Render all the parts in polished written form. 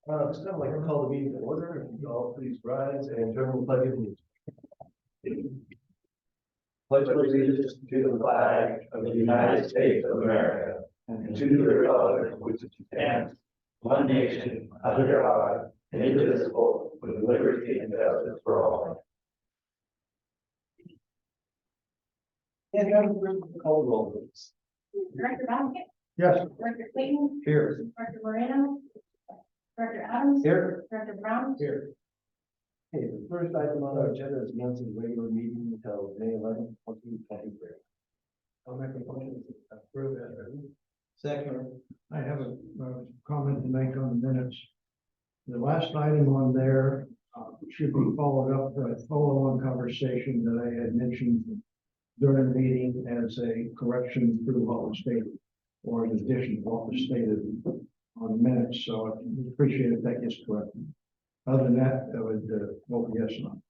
It's kind of like a call the meeting to order, if you all please rise and join the pledge of allegiance. Pledge allegiance to the flag of the United States of America and to the republic for which it stands, one nation, under God, indivisible, with liberty and justice for all. And call the roll, please. Director Basket, Yes. Director Clayton, Here. Director Moreno, Director Adams, Here. Director Brown, Here. Okay, the first item on our agenda is announcing the regular meeting until May 11th, 2023. I'll make a motion to approve that. Second. I have a comment to make on the minutes. The last item on there should be followed up by a follow-on conversation that I had mentioned during the meeting as a correction through what was stated, or in addition to what was stated on the minutes. So I appreciate if that gets corrected. Other than that, I would vote yes on.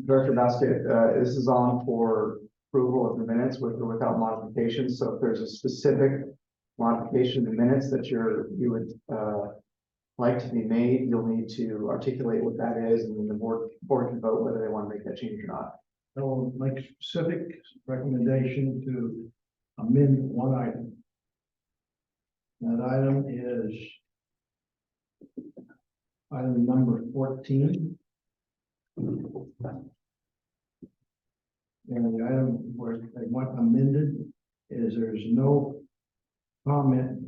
Director Basket, this is on for approval of the minutes with or without modifications. So if there's a specific modification in the minutes that you would like to be made, you'll need to articulate what that is, and then the board can vote whether they want to make that change or not. I will make specific recommendation to amend one item. That item is item number 14. And the item where they want amended is there's no comment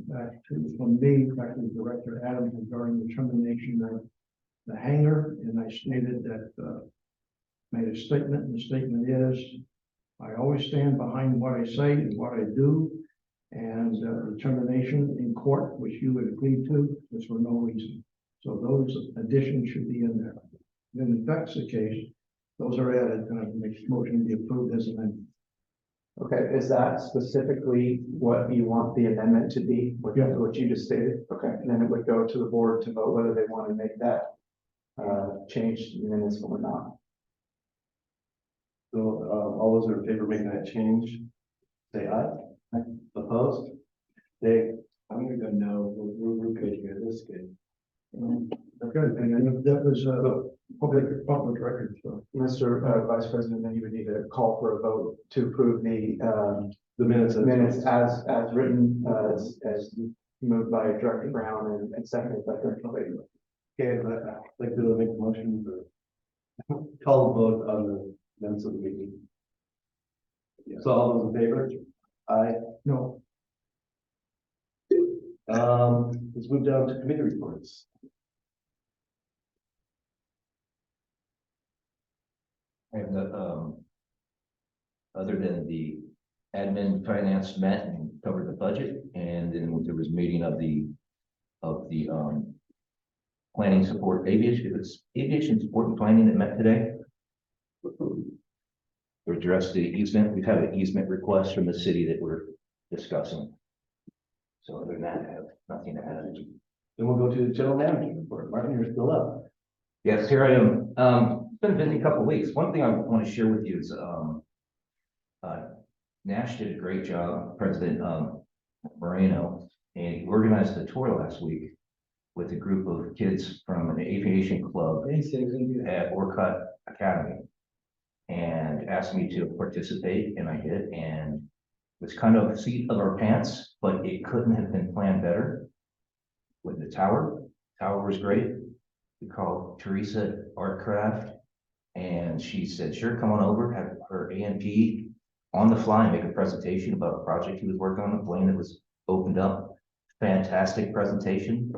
from me, back to Director Adams, regarding the termination of the hangar. And I stated that made a statement, and the statement is, I always stand behind what I say and what I do, and the termination in court, which you would agree to, was for no reason. So those additions should be in there. Then if that's the case, those are added, and I can make a motion to be approved as amended. Okay, is that specifically what you want the amendment to be? Yeah. What you just stated? Okay, and then it would go to the board to vote whether they want to make that change in minutes or not. So, all those in favor of making that change, say aye. Aye. Opposed? They, I'm gonna go no, we're good here, this is good. Good, and then that was public record, so. Mr. Vice President, then you would need to call for a vote to approve the minutes as written, as moved by Director Brown and seconded by Director Clayton. Okay, but I'd like to make a motion for call the vote on the minutes of the meeting. Yeah. So all those in favor? Aye. No, Let's move down to committee reports. And other than the admin finance met and covered the budget, and then there was a meeting of the planning support aviation support and planning that met today. To address the easement, we've had an easement request from the city that we're discussing. So other than that, I have nothing to add. Then we'll go to the general manager report. Martin, you're still up. Yes, here I am. It's been a busy couple of weeks. One thing I want to share with you is Nash did a great job, President Moreno, and he organized a tour last week with a group of kids from an aviation club at Orcutt Academy, and asked me to participate, and I did, and it was kind of seat of our pants, but it couldn't have been planned better. With the tower was great. We called Teresa Artcraft, and she said, sure, come on over, have her A&P on the fly, make a presentation about a project he was working on, a plane that was opened up. Fantastic presentation.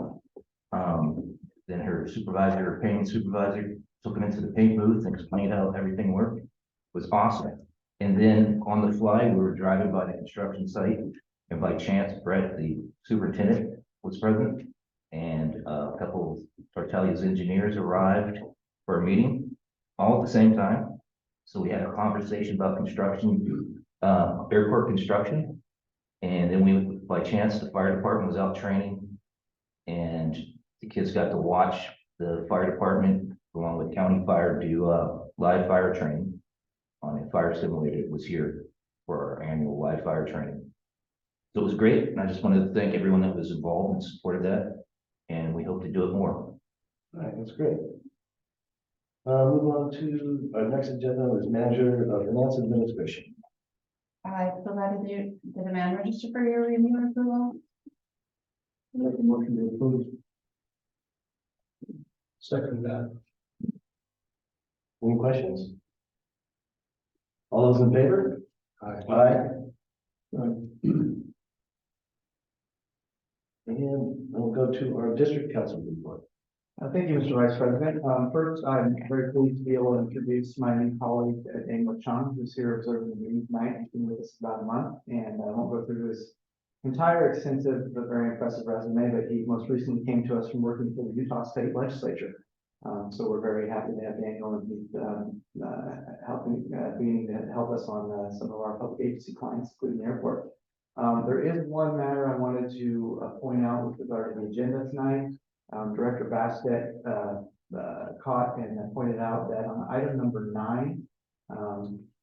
Then her painting supervisor, took him into the paint booth and explained how everything worked. It was awesome. And then on the fly, we were driving by the construction site, and by chance, Brett, the superintendent, was present, and a couple of Tortelli's engineers arrived for a meeting all at the same time. So we had a conversation about construction, airport construction. And then by chance, the fire department was out training, and the kids got to watch the fire department along with county fire do live fire training on a fire simulator. It was here for our annual live fire training. So it was great. And I just wanted to thank everyone that was involved and supported that. And we hope hope to do it more. All right, that's great. Move on to our next agenda is manager of finance administration. I provided you the demand register for your review and approval. Make a motion to approve. Second that. Any questions? All those in favor? Aye. And we'll go to our district council report. Thank you, Mr. Vice President. First, I'm very pleased to be able to introduce my new colleague, Daniel Chung, who's here observing the meeting tonight. He's been with us about a month, and I won't go through his entire extensive but very impressive resume, but he most recently came to us from working for the Utah State Legislature. So we're very happy to have Daniel, and he's beginning to help us on some of our public agency clients, including the airport. There is one matter I wanted to point out with regard to the agenda tonight. Director Bastet caught and pointed out that on item number 9,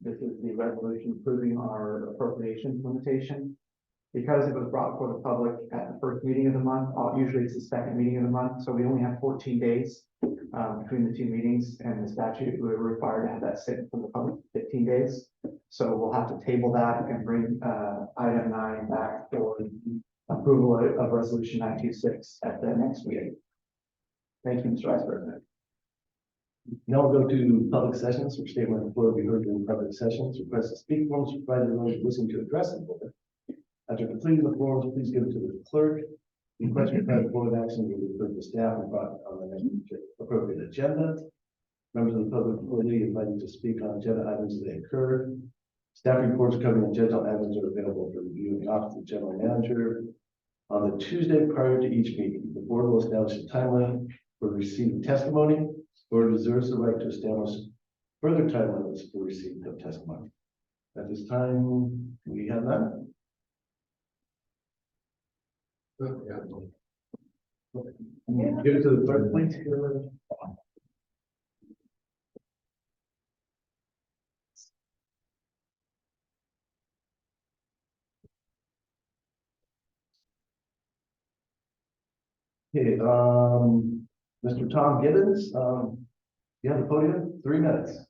this is the resolution approving our appropriations limitation. Because it was brought before the public at the first meeting of the month, usually it's the second meeting of the month, so we only have 14 days between the two meetings, and the statute we were required to have that sit from the public 15 days. So we'll have to table that and bring item 9 back for approval of resolution 926 at the next meeting. Thank you, Mr. Vice President. Now we'll go to public sessions, which statement of the floor will be heard during public sessions. Request to speak forms provided those listening to address the board. After completing the forms, please give it to the clerk. The question by the board action will be referred to staff and brought on the next appropriate agenda. Members of the public will be invited to speak on agenda items as they occur. Staff reports covering agenda items are available for review in the office of the general manager. On the Tuesday prior to each meeting, the board will establish a time limit for receiving testimony. The board reserves the right to establish further time limits for receipt of testimony. At this time, we have none. Give it to the clerk, please. Okay, Mr. Tom Gibbons, you have the podium, 3 minutes.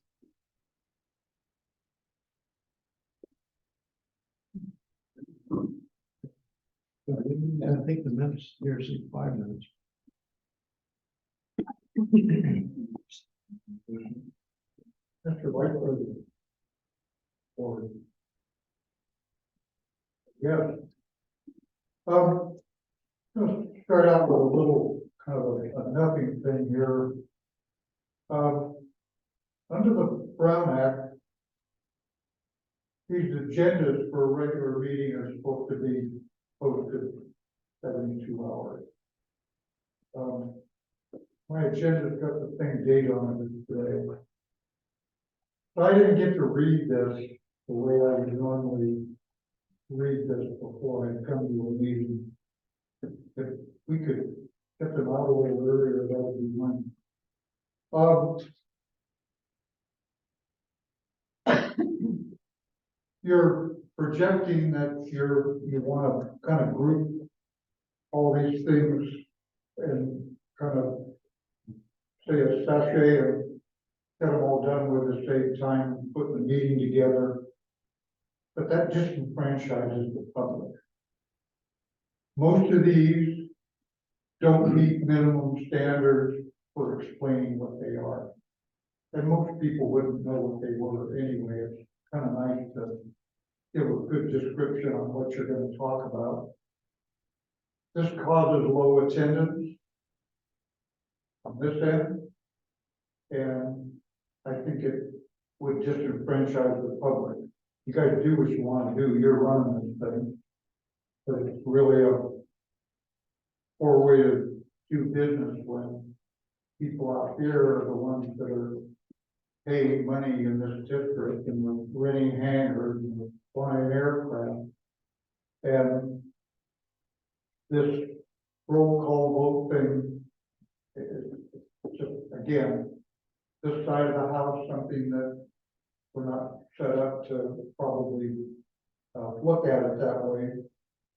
And I think the minutes here is 5 minutes. Mr. Vice President. Or. Yeah. Let's start out with a little kind of a nothing thing here. Under the Brown Act, these agendas for a regular meeting are supposed to be posted 72 hours. My agenda's got the same date on it today. So I didn't get to read this the way I would normally read this before I come to a meeting. If we could get them out of the way earlier, that would be fine. You're projecting that you want to kind of group all these things and kind of say a sachet and get them all done with the same time, putting the meeting together. But that disenfranchises the public. Most of these don't meet minimum standards for explaining what they are. And most people wouldn't know what they were anyway. It's kind of nice to give a good description on what you're going to talk about. This causes low attendance on this end, and I think it would disenfranchise the public. You guys do what you want to do. You're running this thing, but it's really a poor way to do business when people out here are the ones that are paying money in this district and we're renting hangars and we're flying aircraft. And this roll call vote thing, just again, this side of the house, something that we're not set up to probably look at it that way.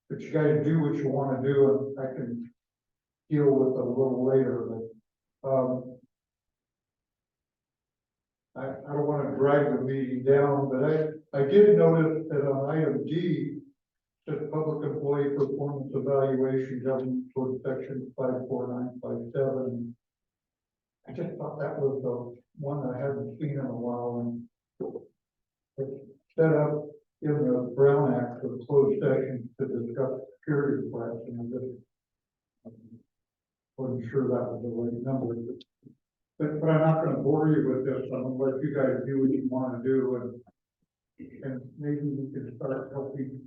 But you guys do what you want to do, and I can deal with a little later, but, I don't want to drag the meeting down, but I did notice that on item D, said public employee performance evaluation government code section 54957. I just thought that was the one I hadn't seen in a while, and it's set up in the Brown Act for closed session to discuss security requests, and I just wasn't sure that was the right number. But I'm not gonna bore you with this, I'm gonna let you guys do what you wanna do, and maybe we can start helping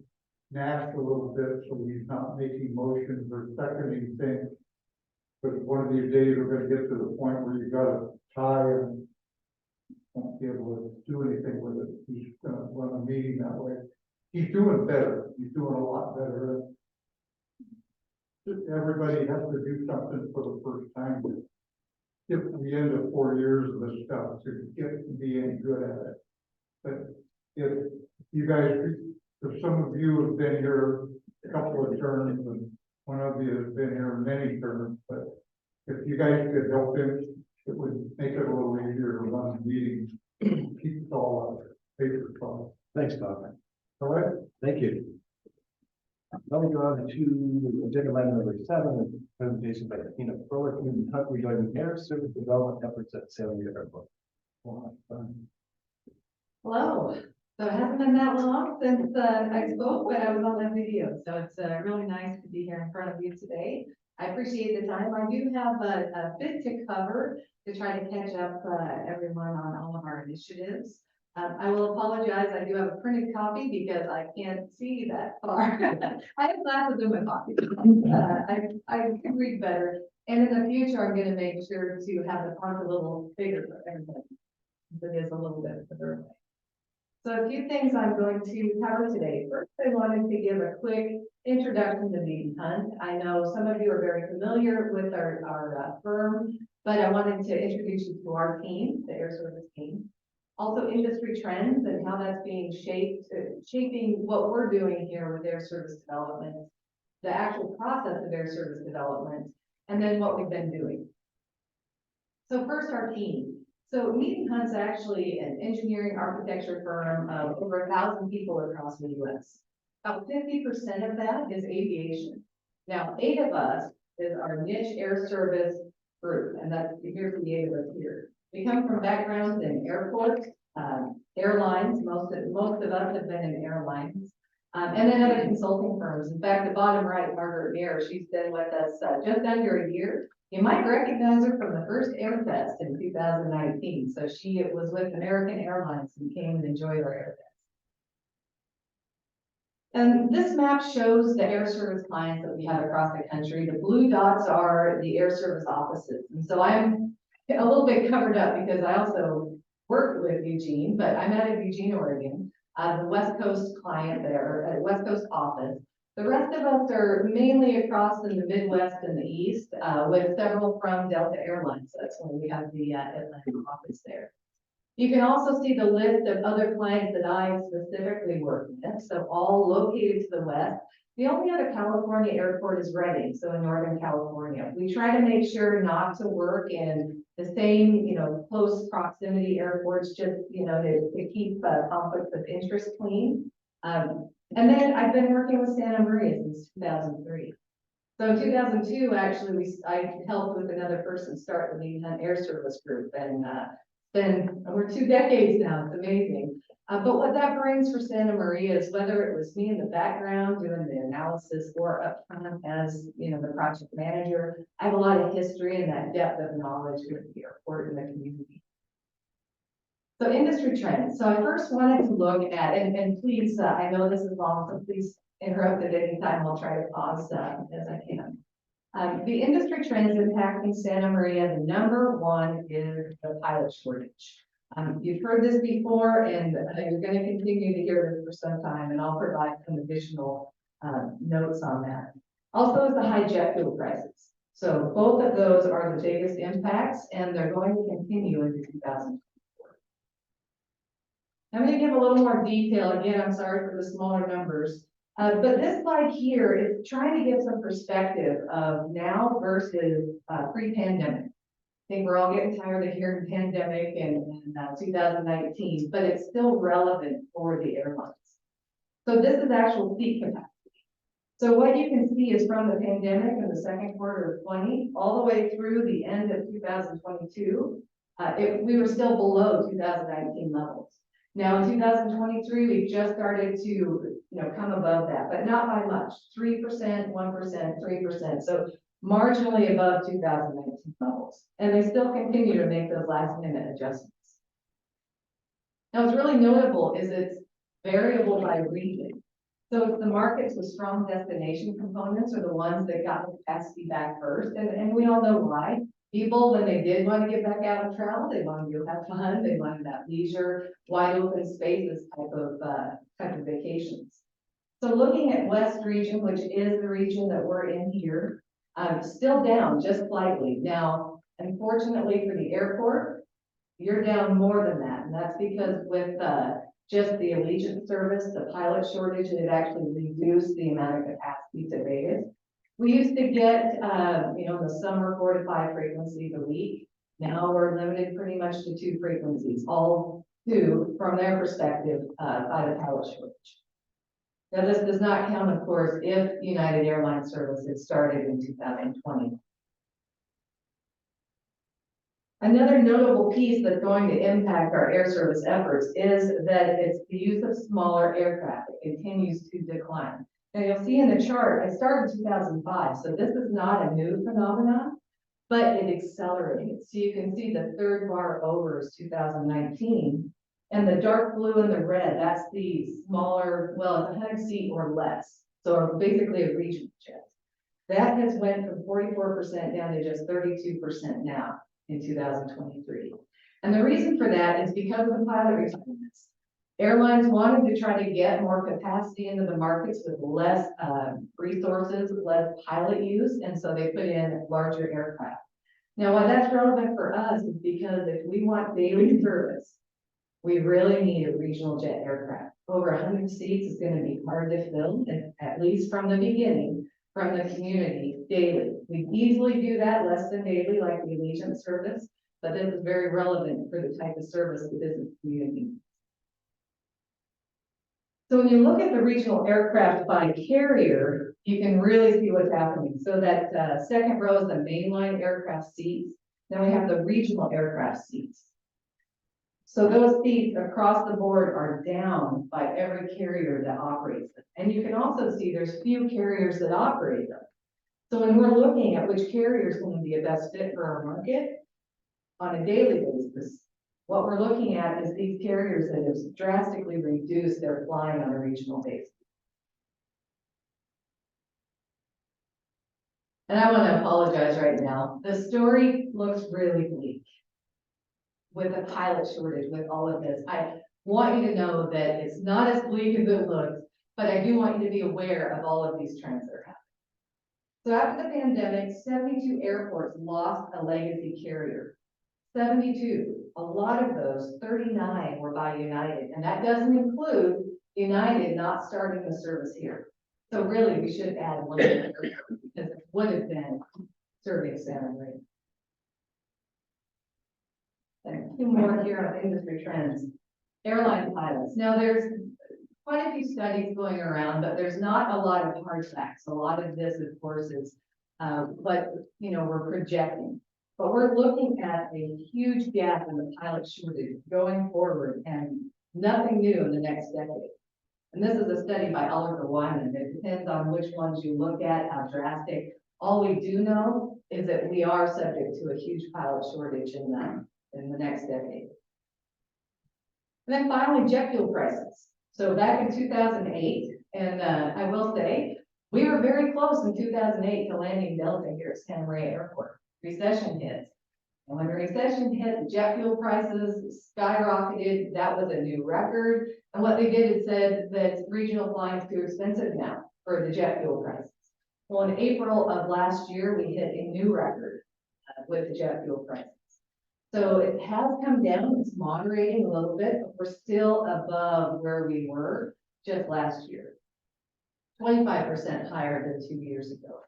Nash a little bit, so he's not making motions or seconding things. But one of these days, we're gonna get to the point where you got a tie and won't be able to do anything with it. He's gonna run a meeting that way. He's doing better. He's doing a lot better. Just everybody has to do something for the first time. If the end of 4 years of this stuff to get to be any good at it. But if you guys, if some of you have been here a couple of terms and one of you has been here many terms, but if you guys could help him, it would make it a little easier to run the meeting. Keep it all out, paper trail. Thanks, Bob. All right? Thank you. Let me go on to agenda item number 7, presentation by Tina Froelich, Community Hunt regarding air service development efforts at Salem Airport. Hello. So it hasn't been that long since I spoke, but I was on that video. So it's really nice to be here in front of you today. I appreciate the time. I do have a bit to cover to try to catch up everyone on all of our initiatives. I will apologize. I do have a printed copy because I can't see that far. I have glasses in my pocket. I can read better. And in the future, I'm going to make sure to have the font a little bigger for everybody. It is a little bit further away. So a few things I'm going to cover today. First, I wanted to give a quick introduction to Mead & Hunt. I know some of you are very familiar with our firm, but I wanted to introduce you to our team, the Air Service team. Also industry trends and how that's being shaping what we're doing here with air service development, the actual process of air service development, and then what we've been doing. So first, our team. So Mead & Hunt's actually an engineering architecture firm of over 1,000 people across the U.S. About 50% of that is aviation. Now, 8 of us is our niche air service group, and that's here's the 8 of us here. We come from backgrounds in airports, airlines. Most of us have been in airlines, and then other consulting firms. In fact, the bottom right, Margaret Mayer, she's been with us just under a year. You might recognize her from the first Air Fest in 2019. So she was with American Airlines and came and enjoyed our Air Fest. And this map shows the air service clients that we have across the country. The blue dots are the air service offices. And so I'm a little bit covered up because I also work with Eugene, but I'm out of Eugene, Oregon, the West Coast client there, West Coast office. The rest of us are mainly across in the Midwest and the East, with several from Delta Airlines. That's when we have the Atlanta office there. You can also see the list of other clients that I specifically work with, so all located to the west. The only other California airport is Redding, so in Northern California. We try to make sure not to work in the same, close proximity airports, just, to keep conflicts of interest clean. And then I've been working with Santa Maria since 2003. So in 2002, actually, I helped with another person start the Mead & Hunt Air Service Group, and we're 2 decades now. It's amazing. But what that brings for Santa Maria is whether it was me in the background doing the analysis or up front as the project manager, I have a lot of history and that depth of knowledge with the airport and the community. So industry trends. So I first wanted to look at, and please, I know this is long, so please interrupt at any time. I'll try to pause as I can. The industry trends impacting Santa Maria, the number one is the pilot shortage. You've heard this before, and you're going to continue to hear this for some time, and I'll provide some additional notes on that. Also is the high jet fuel prices. So both of those are the biggest impacts, and they're going to continue into 2024. I'm going to give a little more detail. Again, I'm sorry for the smaller numbers. But this slide here is trying to give some perspective of now versus pre-pandemic. I think we're all getting tired of hearing pandemic and 2019, but it's still relevant for the airlines. So this is actual seat capacity. So what you can see is from the pandemic in the second quarter of 20, all the way through the end of 2022, we were still below 2019 levels. Now in 2023, we just started to, come above that, but not by much, 3%, 1%, 3%. So marginally above 2019 levels. And they still continue to make those last minute adjustments. Now what's really notable is it's variable by region. So it's the markets with strong destination components are the ones that got the capacity back first. And we all know why. People, when they did want to get back out and travel, they wanted to go have fun, they wanted that leisure, wide open spaces type of vacations. So looking at West region, which is the region that we're in here, still down just slightly. Now, unfortunately for the airport, you're down more than that. And that's because with just the Allegiant service, the pilot shortage, it actually reduced the amount of capacity to Vegas. We used to get, in the summer, 4 to 5 frequencies a week. Now we're limited pretty much to 2 frequencies, all 2 from their perspective by the pilot shortage. Now this does not count, of course, if United Airlines service had started in 2020. Another notable piece that's going to impact our air service efforts is that it's the use of smaller aircraft. It continues to decline. Now you'll see in the chart, I started in 2005, so this is not a new phenomenon, but it accelerated. So you can see the third bar over is 2019, and the dark blue and the red, that's the smaller, well, it's 100 seat or less. So basically a regional jet. That has went from 44% down to just 32% now in 2023. And the reason for that is because of the pilot retirements. Airlines wanted to try to get more capacity into the markets with less resources, less pilot use, and so they put in larger aircraft. Now, why that's relevant for us is because if we want daily service, we really need a regional jet aircraft. Over 100 seats is going to be hard to fill, and at least from the beginning, from the community daily. We easily do that less than daily, like the Allegiant service, but this is very relevant for the type of service the business community. So when you look at the regional aircraft by carrier, you can really see what's happening. So that second row is the mainline aircraft seats. Then we have the regional aircraft seats. So those seats across the board are down by every carrier that operates them. And you can also see there's few carriers that operate them. So when we're looking at which carrier is going to be a best fit for our market on a daily basis, what we're looking at is these carriers that have drastically reduced their flying on a regional basis. And I want to apologize right now. The story looks really bleak with a pilot shortage, with all of this. I want you to know that it's not as bleak as it looks, but I do want you to be aware of all of these trends that are happening. So after the pandemic, 72 airports lost a legacy carrier. 72. A lot of those, 39 were by United, and that doesn't include United not starting the service here. So really, we should add one more because it would have been serving Santa Maria. And 2 more here on industry trends. Airline pilots. Now there's quite a few studies going around, but there's not a lot of hard facts. A lot of this, of course, is what we're projecting. But we're looking at a huge gap in the pilot shortage going forward and nothing new in the next decade. And this is a study by Oliver Wyman. It depends on which ones you look at, how drastic. All we do know is that we are subject to a huge pilot shortage in the next decade. And then finally, jet fuel prices. So back in 2008, and I will say, we were very close in 2008 to landing Delta here at Santa Maria Airport. Recession hits. And when the recession hit, the jet fuel prices skyrocketed. That was a new record. And what they did is said that regional flying is too expensive now for the jet fuel prices. Well, in April of last year, we hit a new record with the jet fuel prices. So it has come down. It's moderating a little bit, but we're still above where we were just last year. 25% higher than 2 years ago.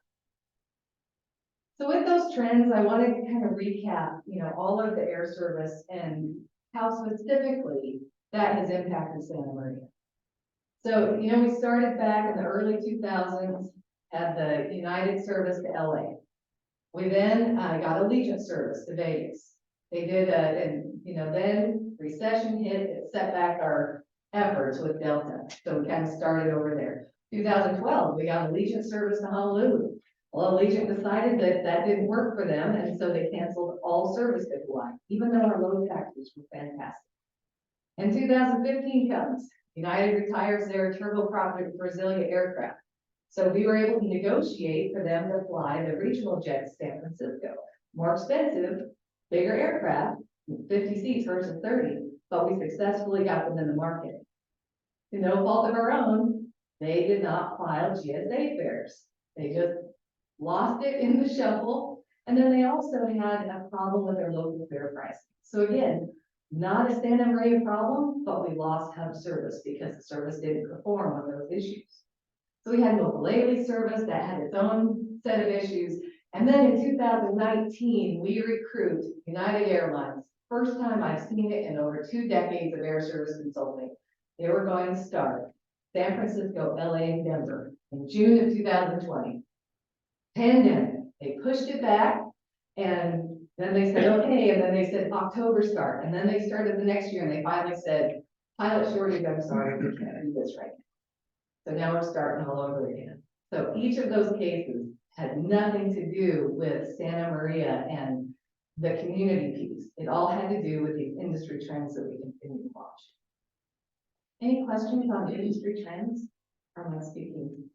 So with those trends, I wanted to kind of recap, all of the air service and how specifically that has impacted Santa Maria. So, we started back in the early 2000s, had the United service to LA. We then got Allegiant service to Vegas. They did, then recession hit, it set back our efforts with Delta. So we kind of started over there. 2012, we got Allegiant service to Honolulu. Well, Allegiant decided that that didn't work for them, and so they canceled all service to Hawaii, even though our load factors were fantastic. And 2015 comes, United retires their turboprop Brasilia aircraft. So we were able to negotiate for them to fly the regional jet to San Francisco. More expensive, bigger aircraft, 50 seats versus 30, but we successfully got them in the market. To no fault of our own, they did not file GSA fares. They just lost it in the shuffle. And then they also had a problem with their local fare pricing. So again, not a Santa Maria problem, but we lost hub service because the service didn't perform on those issues. So we had Mokulele service that had its own set of issues. And then in 2019, we recruit United Airlines. First time I've seen it in over 2 decades of air service consulting. They were going to start San Francisco, LA, and Denver in June of 2020. Pandemic, they pushed it back, and then they said, okay, and then they said October start, and then they started the next year, and they finally said, pilot shortage, I'm sorry, we can't do this right now. So now we're starting all over again. So each of those cases had nothing to do with Santa Maria and the community piece. It all had to do with the industry trends that we continue to watch. Any questions on industry trends? Or am I speaking?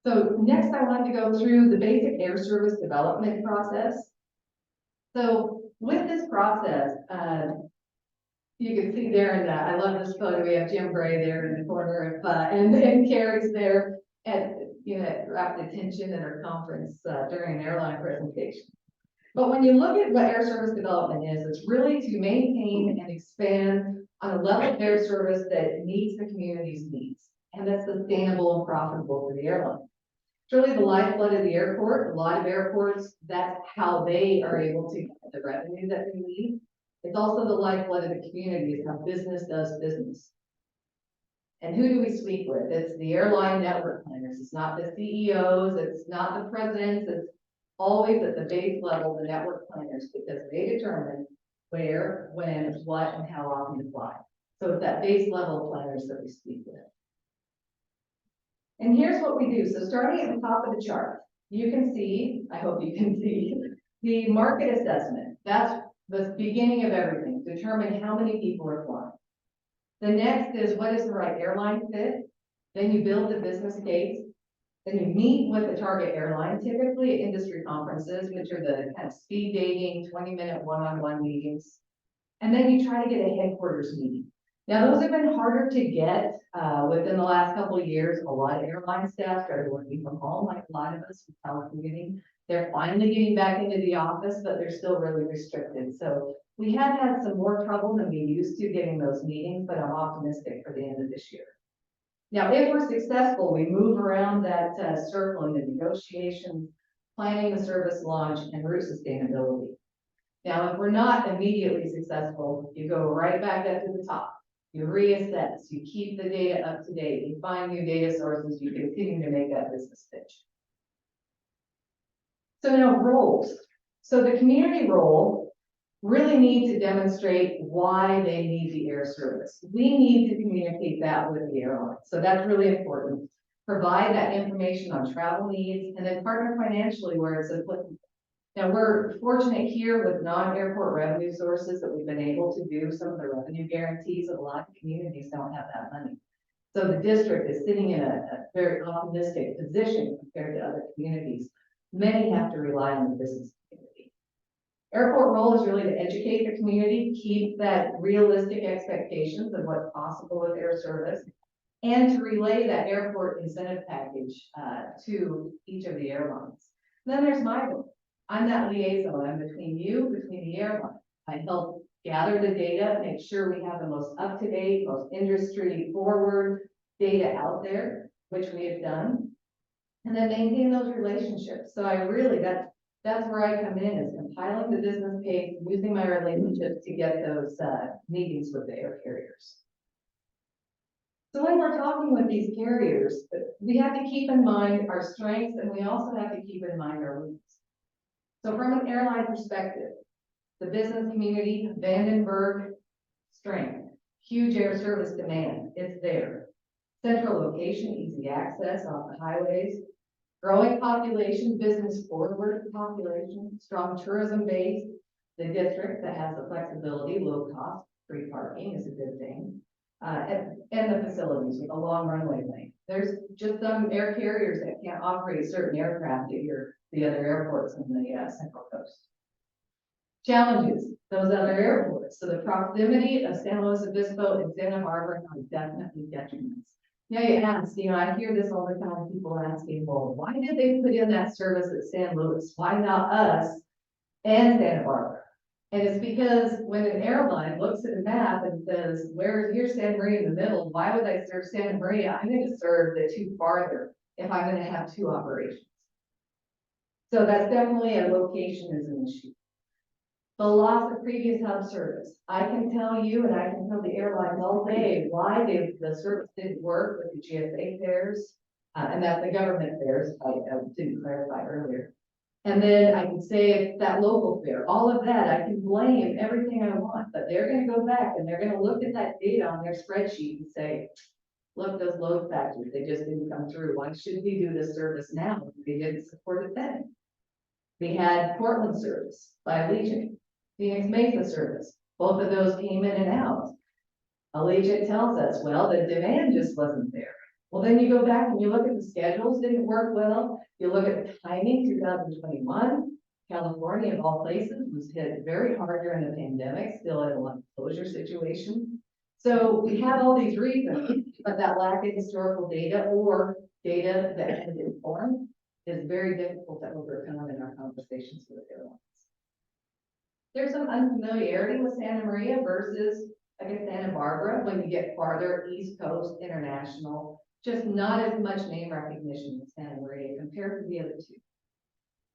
So next I wanted to go through the basic air service development process. So with this process, you can see there in that, I love this photo, we have Jim Bray there in the corner of, and Carrie's there at, wrapped attention at our conference during an airline presentation. But when you look at what air service development is, it's really to maintain and expand on a level of air service that meets the community's needs, and that's sustainable and profitable for the airline. It's really the lifeblood of the airport. A lot of airports, that's how they are able to get the revenue that they need. It's also the lifeblood of the community, is how business does business. And who do we speak with? It's the airline network planners. It's not the CEOs. It's not the presidents. It's always at the base level, the network planners, because they determine where, when, what, and how often to fly. So it's that base level planners that we speak with. And here's what we do. So starting at the top of the chart, you can see, I hope you can see, the market assessment. That's the beginning of everything. Determine how many people are flying. The next is what is the right airline fit. Then you build the business case. Then you meet with the target airline, typically at industry conferences, which are the kind of speed dating, 20-minute one-on-one meetings. And then you try to get a headquarters meeting. Now, those have been harder to get within the last couple of years. A lot of airline staff started working from home, like a lot of us with telecommuting. They're finally getting back into the office, but they're still really restricted. So we have had some more trouble than we used to getting those meetings, but I'm optimistic for the end of this year. Now, if we're successful, we move around that circle in the negotiations, planning the service launch, and route sustainability. Now, if we're not immediately successful, you go right back up to the top. You reassess, you keep the data up to date, you find new data sources, you continue to make that business pitch. So now roles. So the community role really needs to demonstrate why they need the air service. We need to communicate that with the airline. So that's really important. Provide that information on travel needs, and then partner financially where it's applicable. Now, we're fortunate here with non-airport revenue sources that we've been able to do some of the revenue guarantees. A lot of communities don't have that money. So the district is sitting in a very optimistic position compared to other communities. Many have to rely on the business community. Airport role is really to educate the community, keep that realistic expectations of what's possible with air service, and to relay that airport incentive package to each of the airlines. And then there's my role. I'm that liaison. I'm between you, between the airline. I help gather the data, make sure we have the most up-to-date, most industry forward data out there, which we have done. And then maintain those relationships. So I really, that's where I come in, is compiling the business case, using my relationships to get those, meetings with the air carriers. So when we're talking with these carriers, we have to keep in mind our strengths, and we also have to keep in mind our weaknesses. So from an airline perspective, the business community, Vandenberg, strength, huge air service demand, it's there. Central location, easy access off the highways, growing population, business forward population, strong tourism base, the district that has the flexibility, low cost, free parking is a good thing. And the facilities with a long runway length. There's just some air carriers that can't operate certain aircraft at the other airports on the Central Coast. Challenges, those other airports. So the proximity of San Luis Obispo and Santa Barbara are definitely detriments. Now you ask, I hear this all the time, people asking, well, why did they put in that service at San Luis? Why not us and Santa Barbara? And it's because when an airline looks at a map and says, here's Santa Maria in the middle, why would I serve Santa Maria? I'm going to serve the two farther if I'm going to have two operations. So that's definitely a location is an issue. The loss of previous hub service. I can tell you, and I can tell the airlines all day why the service didn't work with the GSA fares, and that's the government fares, I didn't clarify earlier. And then I can say that local fare, all of that, I can blame everything I want, but they're gonna go back and they're gonna look at that data on their spreadsheet and say, look, those load factors, they just didn't come through. Why should we do this service now? They didn't support it then. We had Portland service by Allegiant, Phoenix Mesa service. Both of those came in and out. Allegiant tells us, well, the demand just wasn't there. Well, then you go back and you look at the schedules, didn't work well. You look at the timing, 2021, California of all places was hit very hard during the pandemic, still in a lot of closure situation. So we have all these reasons, but that lack of historical data or data that can inform is very difficult to overcome in our conversations with airlines. There's some unfamiliarity with Santa Maria versus Santa Barbara when you get farther East Coast international, just not as much name recognition in Santa Maria compared to the other two.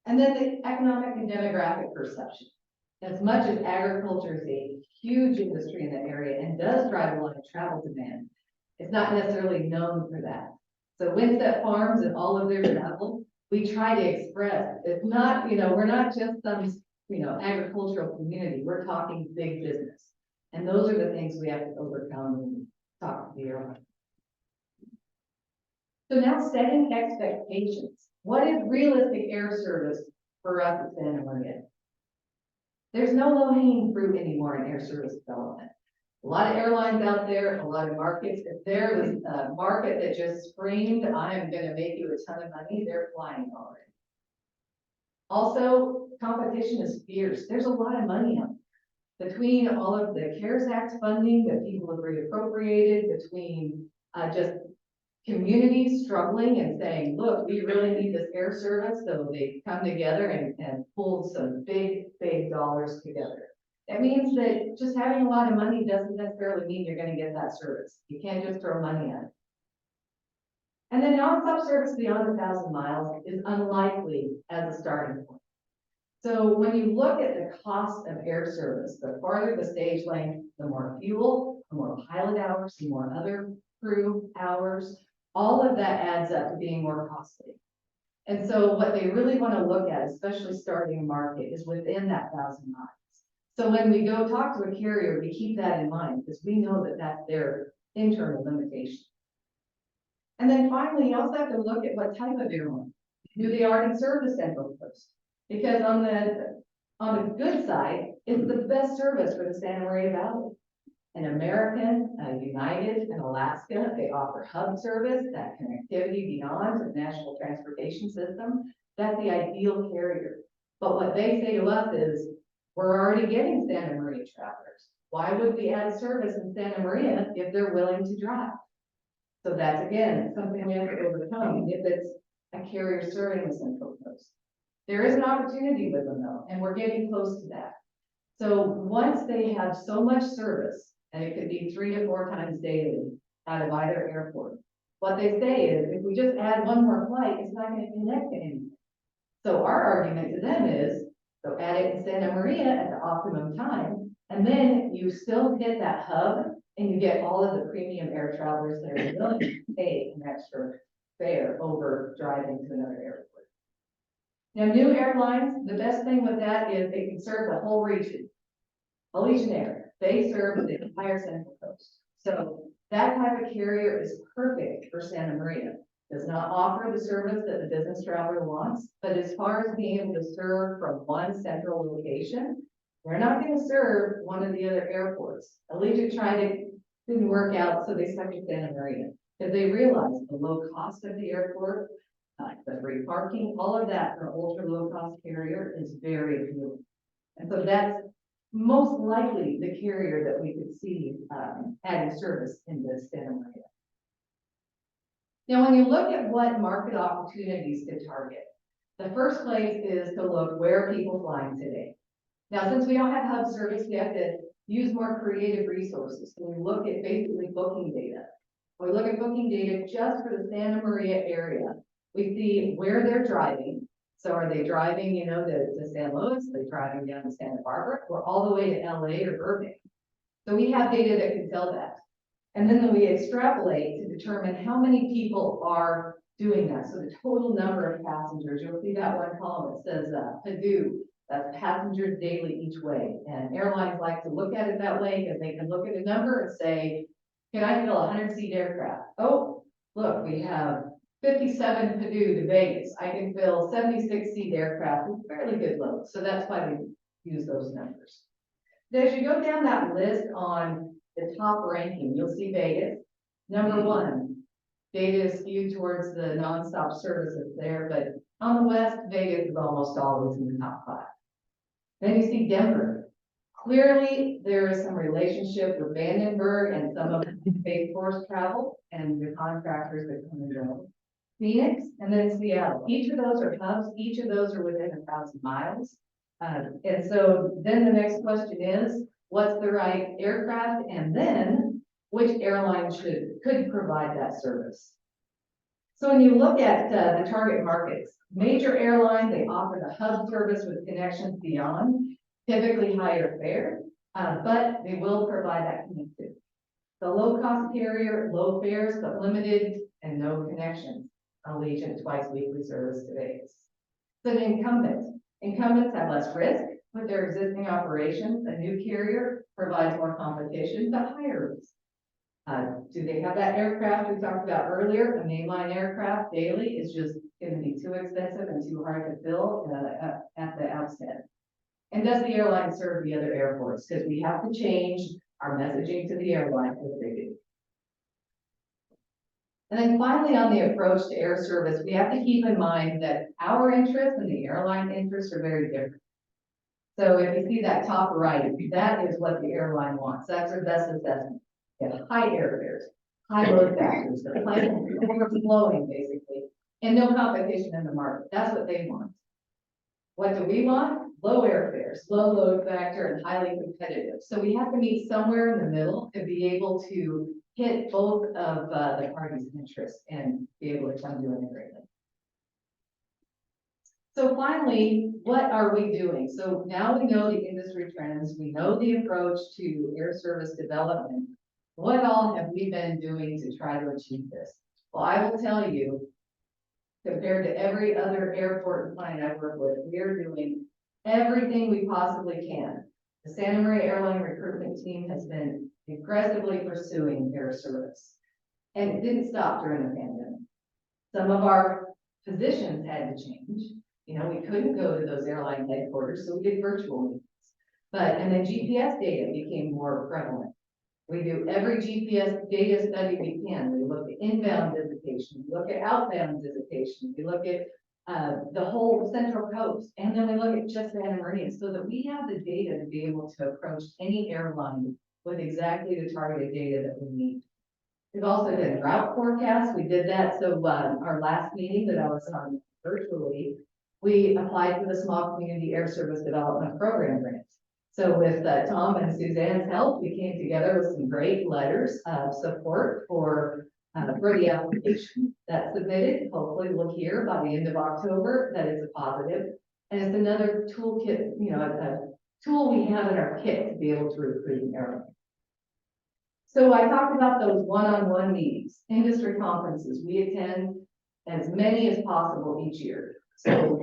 And then the economic and demographic perception. As much as agriculture is a huge industry in the area and does drive a lot of travel demand, it's not necessarily known for that. So Windset Farms and all of their travel, we try to express, it's not, we're not just some, agricultural community, we're talking big business. And those are the things we have to overcome when we talk to the airline. So now setting expectations. What is realistic air service for us at Santa Maria? There's no low-hanging fruit anymore in air service development. A lot of airlines out there, a lot of markets. If there was a market that just screamed, I am going to make you a ton of money, they're flying already. Also, competition is fierce. There's a lot of money out there. Between all of the CARES Act funding that people have reappropriated, between just communities struggling and saying, look, we really need this air service. So they come together and pull some big dollars together. That means that just having a lot of money doesn't necessarily mean you're going to get that service. You can't just throw money at it. And then nonstop service beyond 1,000 miles is unlikely as a starting point. So when you look at the cost of air service, the farther the stage length, the more fuel, the more pilot hours, the more other crew hours, all of that adds up to being more costly. And so what they really want to look at, especially starting a market, is within that 1,000 miles. So when we go talk to a carrier, we keep that in mind because we know that that's their internal limitation. And then finally, you also have to look at what type of airline. Do they already serve the Central Coast? Because on the good side, it's the best service for the Santa Maria Valley. An American, United, and Alaska, they offer hub service, that connectivity beyond the national transportation system. That's the ideal carrier. But what they say to us is, we're already getting Santa Maria travelers. Why would we add service in Santa Maria if they're willing to drive? So that's, again, something we have to overcome if it's a carrier serving the Central Coast. There is an opportunity with them though, and we're getting close to that. So once they have so much service, and it could be 3 to 4 times daily out of either airport, What they say is, if we just add one more flight, it's not gonna connect to anything. So our argument to them is, so add it in Santa Maria at the optimum time, and then you still hit that hub, and you get all of the premium air travelers that are willing to pay an extra fare over driving to another airport. Now, new airlines, the best thing with that is they can serve the whole region. Allegiant Air, they serve the entire Central Coast. So that type of carrier is perfect for Santa Maria. Does not offer the service that the business traveler wants, but as far as being able to serve from one central location, they're not going to serve one of the other airports. Allegiant tried it, didn't work out, so they stuck to Santa Maria. Because they realized the low cost of the airport, the free parking, all of that for ultra low cost carrier is very appealing. And so that's most likely the carrier that we could see adding service in the Santa Maria. Now, when you look at what market opportunities to target, the first place is to look where are people flying today. Now, since we don't have hub service, we have to use more creative resources. So we look at basically booking data. When we look at booking data just for the Santa Maria area, we see where they're driving. So are they driving, you know, to San Luis, are they driving down to Santa Barbara, or all the way to LA or Burbank? So we have data that can tell that. And then we extrapolate to determine how many people are doing that. So the total number of passengers, you'll see that one column that says PADU, that's passengers daily each way. And airlines like to look at it that way because they can look at a number and say, can I fill a 100-seat aircraft? Oh, look, we have 57 PADU to Vegas. I can fill 76-seat aircraft with fairly good load. So that's why we use those numbers. Now, as you go down that list on the top ranking, you'll see Vegas. Number one, data is skewed towards the nonstop services there, but on the West, Vegas is almost always in the top 5. Then you see Denver. Clearly, there is some relationship with Vandenberg and some of the Space Force travel and the contractors that come and go. Phoenix, and then Seattle. Each of those are hubs. Each of those are within 1,000 miles. And so then the next question is, what's the right aircraft? And then which airline could provide that service? So when you look at the target markets, major airline, they offer the hub service with connections beyond, typically higher fare, but they will provide that connectivity. The low-cost carrier, low fares, but limited and no connections. Allegiant twice weekly service to Vegas. So the incumbents have less risk with their existing operations. A new carrier provides more competition, but higher risk. Do they have that aircraft we talked about earlier? A mainline aircraft daily is just going to be too expensive and too hard to fill at the outset. And does the airline serve the other airports? Because we have to change our messaging to the airline as they do. And then finally, on the approach to air service, we have to keep in mind that our interests and the airline interests are very different. So if you see that top right, that is what the airline wants. That's their best assessment. Get high airfares, high load factors, the plane is overflowing basically, and no competition in the market. That's what they want. What do we want? Low airfares, low load factor, and highly competitive. So we have to meet somewhere in the middle to be able to hit both of the parties' interests and be able to come to an agreement. So finally, what are we doing? So now we know the industry trends, we know the approach to air service development. What all have we been doing to try to achieve this? Well, I will tell you, compared to every other airport and client I've worked with, we are doing everything we possibly can. The Santa Maria Airline recruitment team has been aggressively pursuing air service. And it didn't stop during the pandemic. Some of our positions had to change. You know, we couldn't go to those airline headquarters, so we did virtual meetings. And then GPS data became more prevalent. We do every GPS data study we can. We look at inbound visitation, we look at outbound visitation, we look at the whole Central Coast, and then we look at just Santa Maria so that we have the data to be able to approach any airline with exactly the targeted data that we need. We've also done route forecasts. We did that. So our last meeting that I was on virtually, we applied for the Small Community Air Service Development Program grant. So with Tom and Suzanne's help, we came together with some great letters of support for for the application that's submitted. Hopefully we'll hear by the end of October that it's a positive. And it's another toolkit, you know, a tool we have in our kit to be able to recruit an airline. So I talked about those one-on-one meetings, industry conferences. We attend as many as possible each year. So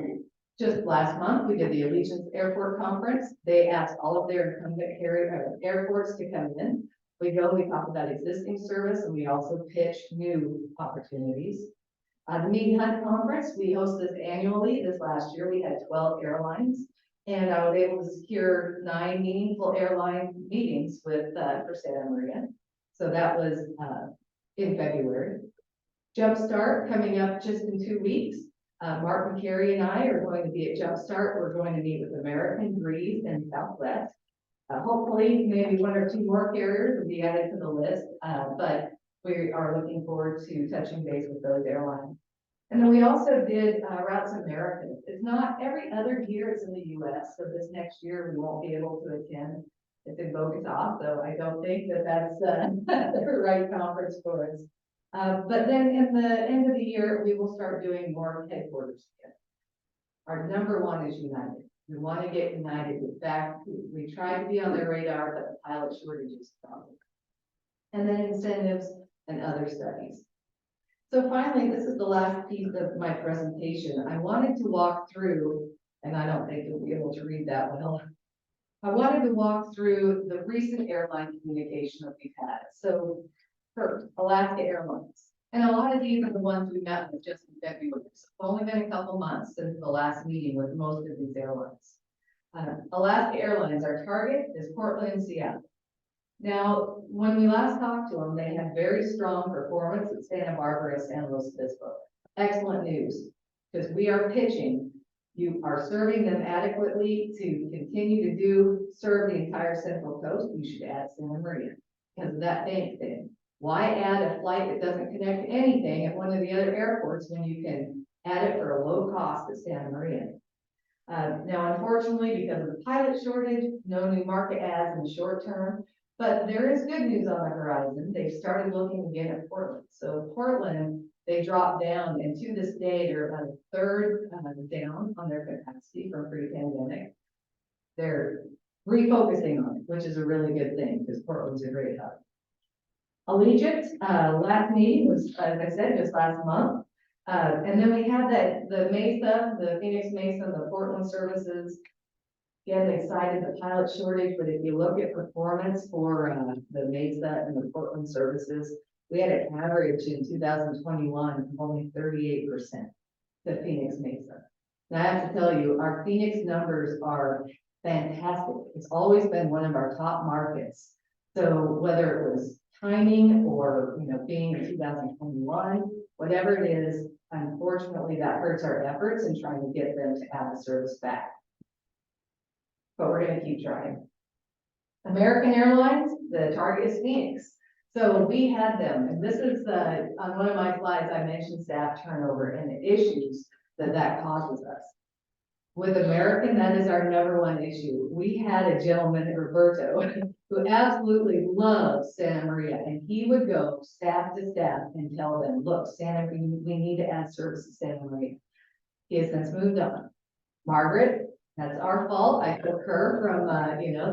just last month, we did the Allegiance Airport Conference. They asked all of their incumbent carrier airports to come in. We go, we talk about existing service, and we also pitch new opportunities. The Meeting Hunt Conference, we host this annually. This last year, we had 12 airlines, and I was able to secure 9 meaningful airline meetings with, for Santa Maria. So that was, in February. Jumpstart coming up just in 2 weeks. Mark McCary and I are going to be at Jumpstart. We're going to meet with American, Breeze, and Southwest. Hopefully, maybe 1 or 2 more carriers will be added to the list, but we are looking forward to touching base with those airlines. And then we also did Routes America. It's not every other year, it's in the US, so this next year we won't be able to attend. It's in Bogota, so I don't think that that's the right conference for us. But then in the end of the year, we will start doing more headquarters again. Our number 1 is United. We want to get United back. We tried to be on their radar, but the pilot shortage is a problem. And then incentives and other studies. So finally, this is the last piece of my presentation. I wanted to walk through, and I don't think you'll be able to read that well. I wanted to walk through the recent airline communication that we've had. So first, Alaska Airlines. And a lot of these are the ones we met with just in February. It's only been a couple months since the last meeting with most of these airlines. Alaska Airlines, our target is Portland and Seattle. Now, when we last talked to them, they had very strong performance at Santa Barbara and San Luis Obispo. Excellent news, because we are pitching. You are serving them adequately to continue to serve the entire Central Coast. You should add Santa Maria because of that bank thing. Why add a flight that doesn't connect to anything at one of the other airports when you can add it for a low cost at Santa Maria? Now, unfortunately, because of the pilot shortage, no new market adds in the short term, but there is good news on the horizon. They've started looking again at Portland. So Portland, they dropped down, and to this day, they're about 1/3 down on their capacity from pre-pandemic. They're refocusing on it, which is a really good thing because Portland's a great hub. Allegiant, last meeting was, as I said, just last month. And then we had the Mesa, the Phoenix Mesa, the Portland services. Again, they cited the pilot shortage, but if you look at performance for the Mesa and the Portland services, we had an average in 2021 of only 38% to Phoenix Mesa. Now I have to tell you, our Phoenix numbers are fantastic. It's always been one of our top markets. So whether it was timing or, being in 2021, whatever it is, unfortunately, that hurts our efforts in trying to get them to add the service back. But we're going to keep trying. American Airlines, the target is Phoenix. So we had them, and this is on one of my slides, I mentioned staff turnover and the issues that causes us. With American, that is our number 1 issue. We had a gentleman, Roberto, who absolutely loves Santa Maria, and he would go staff to staff and tell them, look, we need to add service to Santa Maria. He has since moved on. Margaret, that's our fault. I took her from,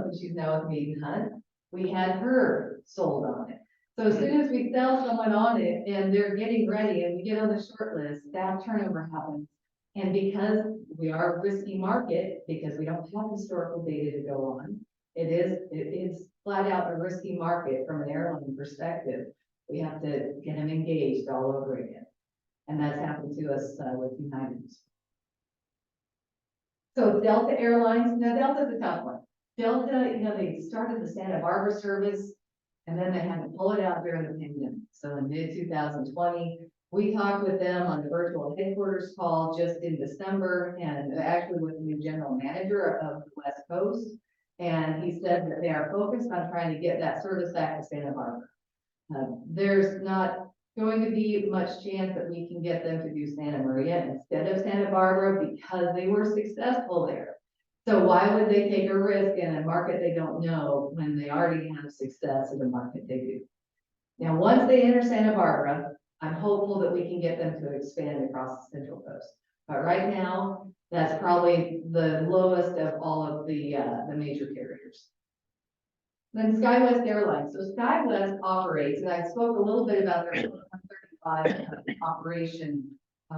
since she's now with Meeting Hunt. We had her sold on it. So as soon as we sell someone on it and they're getting ready and we get on the short list, staff turnover happens. And because we are a risky market, because we don't have historical data to go on, it is flat out a risky market from an airline perspective. We have to get them engaged all over again. And that's happened to us with United. So Delta Airlines, now Delta's a tough one. Delta, they started the Santa Barbara service and then they had to pull it out during the pandemic. So in mid-2020, we talked with them on the virtual headquarters call just in December, and actually with the new general manager of the West Coast. And he said that they are focused on trying to get that service back to Santa Barbara. There's not going to be much chance that we can get them to do Santa Maria instead of Santa Barbara because they were successful there. So why would they take a risk in a market they don't know when they already have success in the market they do? Now, once they enter Santa Barbara, I'm hopeful that we can get them to expand across the Central Coast. But right now, that's probably the lowest of all of the major carriers. Then SkyWest Airlines. So SkyWest operates, and I spoke a little bit about their 135 operation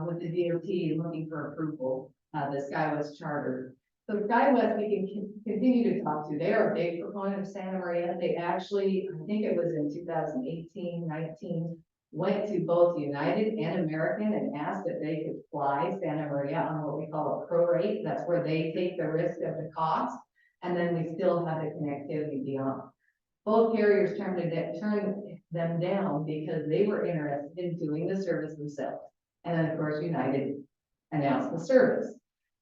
with the DOT looking for approval, the SkyWest charter. So SkyWest, we can continue to talk to. They are a big proponent of Santa Maria. They actually, I think it was in 2018, 19, went to both United and American and asked if they could fly Santa Maria on what we call a prorate. That's where they take the risk of the cost, and then we still have the connectivity beyond. Both carriers turned them down because they were interested in doing the service themselves. And then, of course, United announced the service.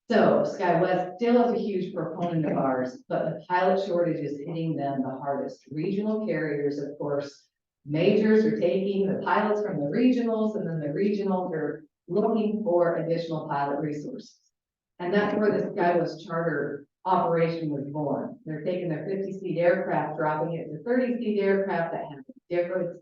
So SkyWest still is a huge proponent of ours, but the pilot shortage is hitting them the hardest. Regional carriers, of course, majors are taking the pilots from the regionals, and then the regionals are looking for additional pilot resources. And that's where the SkyWest charter operation was born. They're taking their 50-seat aircraft, dropping it to 30-seat aircraft that have different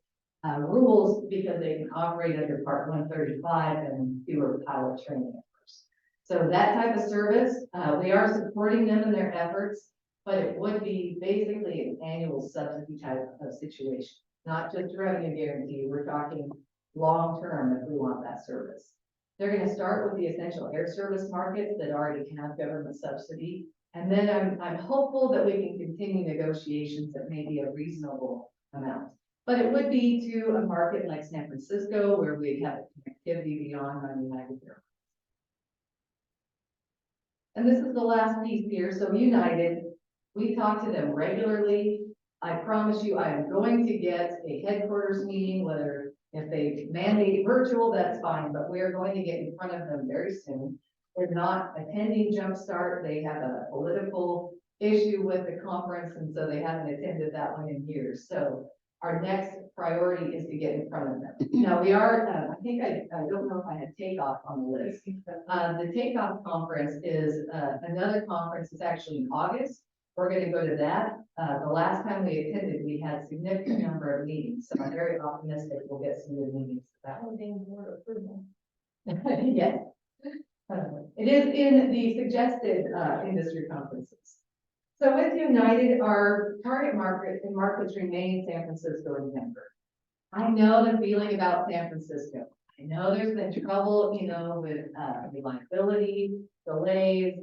rules because they can operate under Part 135 and fewer pilot training efforts. So that type of service, we are supporting them in their efforts, but it would be basically an annual subsidy type of situation, not just revenue guarantee. We're talking long-term if we want that service. They're going to start with the essential air service markets that already have government subsidy. And then I'm hopeful that we can continue negotiations that may be a reasonable amount. But it would be to a market like San Francisco where we have connectivity beyond our United Airlines. And this is the last piece here. So United, we talk to them regularly. I promise you, I am going to get a headquarters meeting, whether if they mandate virtual, that's fine, but we are going to get in front of them very soon. They're not attending Jumpstart. They have a political issue with the conference, and so they haven't attended that one in years. So our next priority is to get in front of them. Now we are, I think I don't know if I had Takeoff on the list. The Takeoff conference is another conference. It's actually in August. We're going to go to that. The last time we attended, we had a significant number of meetings, so I'm very optimistic we'll get some good meetings. That will be board approval. Yes. It is in the suggested industry conferences. So with United, our target market and markets remain San Francisco and Denver. I know the feeling about San Francisco. I know there's been trouble, with reliability, delays.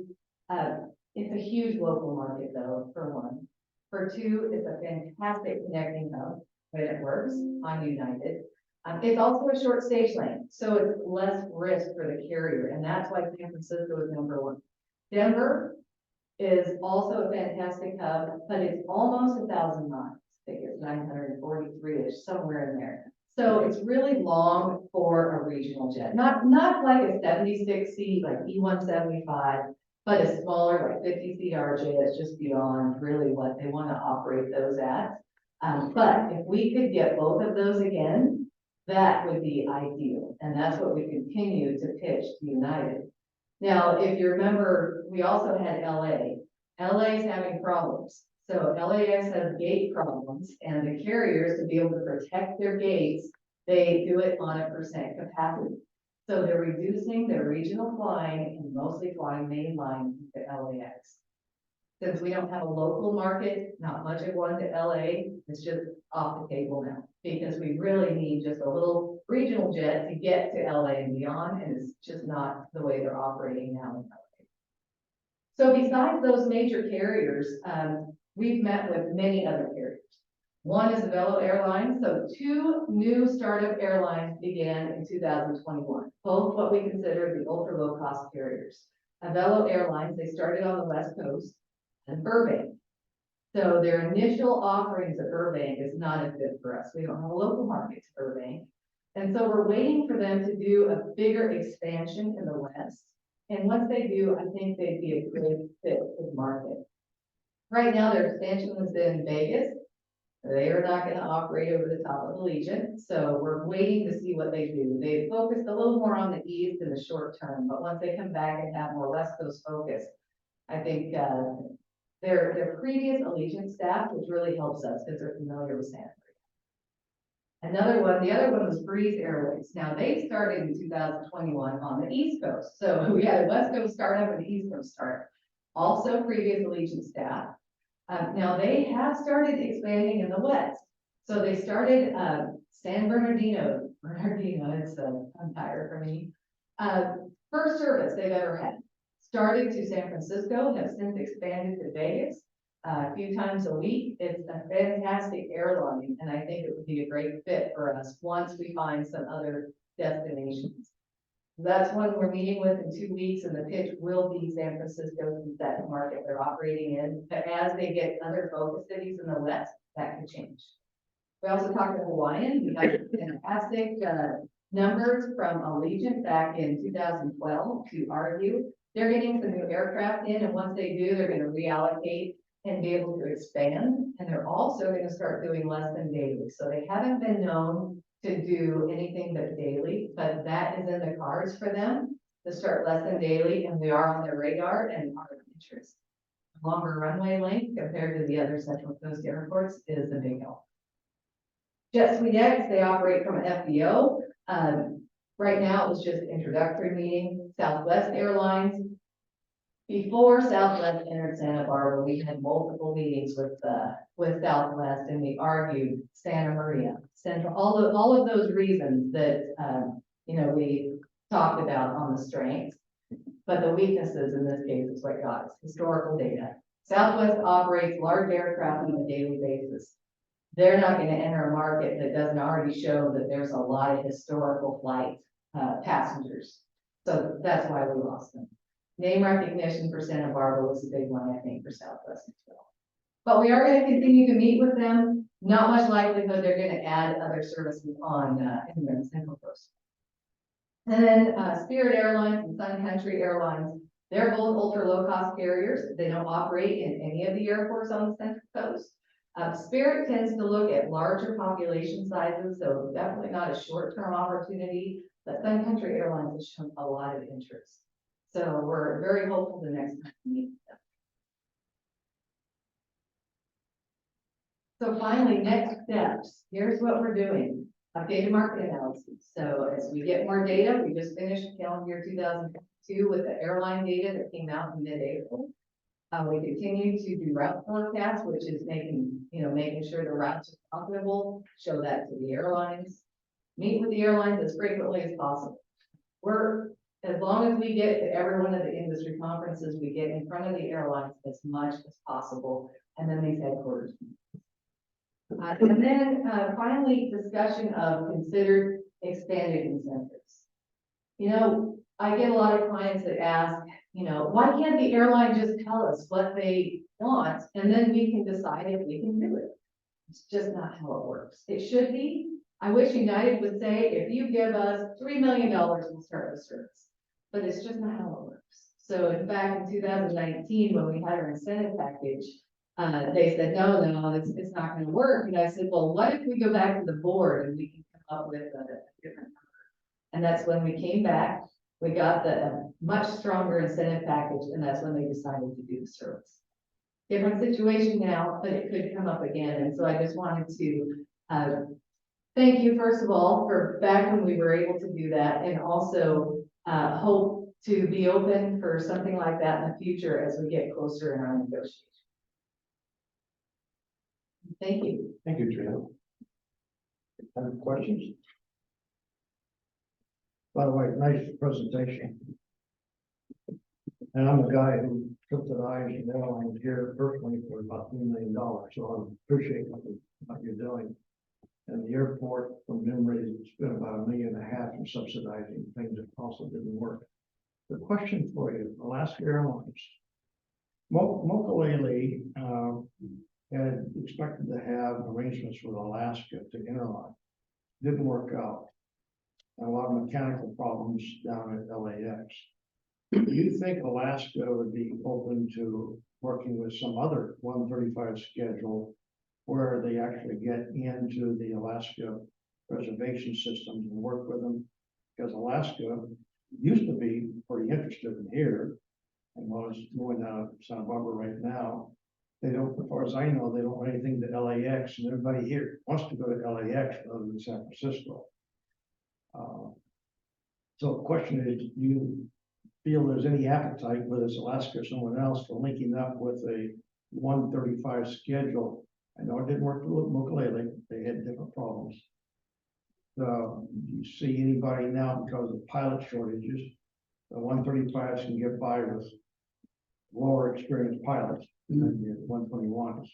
It's a huge local market though, for one. For two, it's a fantastic connecting hub when it works on United. It's also a short stage lane, so it's less risk for the carrier, and that's why San Francisco is number one. Denver is also a fantastic hub, but it's almost 1,000 miles. I think it's 943-ish, somewhere in there. So it's really long for a regional jet, not like a 76-seat like E175, but a smaller like 50-seat RJ is just beyond really what they want to operate those at. But if we could get both of those again, that would be ideal. And that's what we continue to pitch to United. Now, if you remember, we also had LA. LA is having problems. So LAX has gate problems, and the carriers, to be able to protect their gates, they do it on a % capacity. So they're reducing their regional flying and mostly flying mainline to LAX. Since we don't have a local market, not much of one to LA, it's just off the table now, because we really need just a little regional jet to get to LA and beyond, and it's just not the way they're operating now in LA. So besides those major carriers, we've met with many other carriers. One is Avelo Airlines. So 2 new startup airlines began in 2021, both what we consider the ultra low cost carriers. Avelo Airlines, they started on the West Coast, and Burbank. So their initial offerings at Burbank is not a fit for us. We don't have a local market to Burbank. And so we're waiting for them to do a bigger expansion in the West. And once they do, I think they'd be a great fit for the market. Right now, their expansion is in Vegas. They are not going to operate over the top of Allegiant. So we're waiting to see what they do. They focused a little more on the East in the short term, but once they come back and have more West Coast focus, I think their previous Allegiant staff, which really helps us because they're familiar with Santa Another one, the other one was Breeze Airways. Now, they started in 2021 on the East Coast. So we had a West Coast startup and an East Coast startup. Also previous Allegiant staff. Now they have started expanding in the West. So they started, San Bernardino, it's a umpire for me. First service they've ever had. Started to San Francisco, have since expanded to Vegas. A few times a week. It's a fantastic airline, and I think it would be a great fit for us once we find some other destinations. That's one we're meeting with in 2 weeks, and the pitch will be San Francisco, since that's the market they're operating in. But as they get other focus cities in the West, that could change. We also talked to Hawaiian. We got fantastic numbers from Allegiant back in 2012 to argue. They're getting some new aircraft in, and once they do, they're going to reallocate and be able to expand. And they're also going to start doing less than daily. So they haven't been known to do anything but daily, but that is in the cards for them to start less than daily, and we are on their radar and our interest. Longer runway length compared to the other Central Coast airports is a big help. JetSuiteX, they operate from an FBO. Right now, it was just an introductory meeting. Southwest Airlines. Before Southwest entered Santa Barbara, we had multiple meetings with Southwest, and we argued Santa Maria, Central, all of those reasons that, we talked about on the strengths. But the weaknesses in this case is what got us, historical data. Southwest operates large aircraft on a daily basis. They're not going to enter a market that doesn't already show that there's a lot of historical flight passengers. So that's why we lost them. Name recognition for Santa Barbara was a big one, I think, for Southwest as well. But we are going to continue to meet with them. Not much likelihood they're going to add other services on in the Central Coast. And then Spirit Airlines and Sun Country Airlines, they're both ultra low cost carriers. They don't operate in any of the airports on the Central Coast. Spirit tends to look at larger population sizes, so definitely not a short-term opportunity, but Sun Country Airlines has shown a lot of interest. So we're very hopeful the next time we meet them. So finally, next steps. Here's what we're doing. Updated market analysis. So as we get more data, we just finished calendar year 2022 with the airline data that came out in mid-April. We continue to do route forecasts, which is making sure the routes are profitable, show that to the airlines. Meet with the airlines as frequently as possible. As long as we get to every one of the industry conferences, we get in front of the airlines as much as possible, and then these headquarters. And then finally, discussion of considered expanded incentives. I get a lot of clients that ask, why can't the airline just tell us what they want, and then we can decide if we can do it? It's just not how it works. It should be. I wish United would say, if you give us $3 million, we'll start the service. But it's just not how it works. So in fact, in 2019, when we had our incentive package, they said, no, it's not going to work. And I said, well, what if we go back to the board and we can come up with a different number? And that's when we came back. We got the much stronger incentive package, and that's when they decided to do the service. Different situation now, but it could come up again. And so I just wanted to thank you, first of all, for back when we were able to do that, and also hope to be open for something like that in the future as we get closer in our negotiation. Thank you. Thank you, Trina. Any questions? By the way, nice presentation. And I'm a guy who subsidized an airline here personally for about $3 million, so I appreciate what you're doing. And the airport from memory spent about $1.5 million for subsidizing things that also didn't work. The question for you, Alaska Airlines. Mokulele had expected to have arrangements with Alaska to interline. Didn't work out. And a lot of mechanical problems down at LAX. Do you think Alaska would be open to working with some other 135 schedule where they actually get into the Alaska reservation systems and work with them? Because Alaska used to be pretty interested in here, and was going down to Santa Barbara right now. They don't, as far as I know, they don't want anything to LAX, and everybody here wants to go to LAX rather than San Francisco. So the question is, do you feel there's any appetite, whether it's Alaska or someone else, for linking up with a 1:35 schedule? I know it didn't work for Mokulele, they had different problems. Do you see anybody now, because of pilot shortages, the 1:35s can get by with lower experienced pilots than the 1:21s?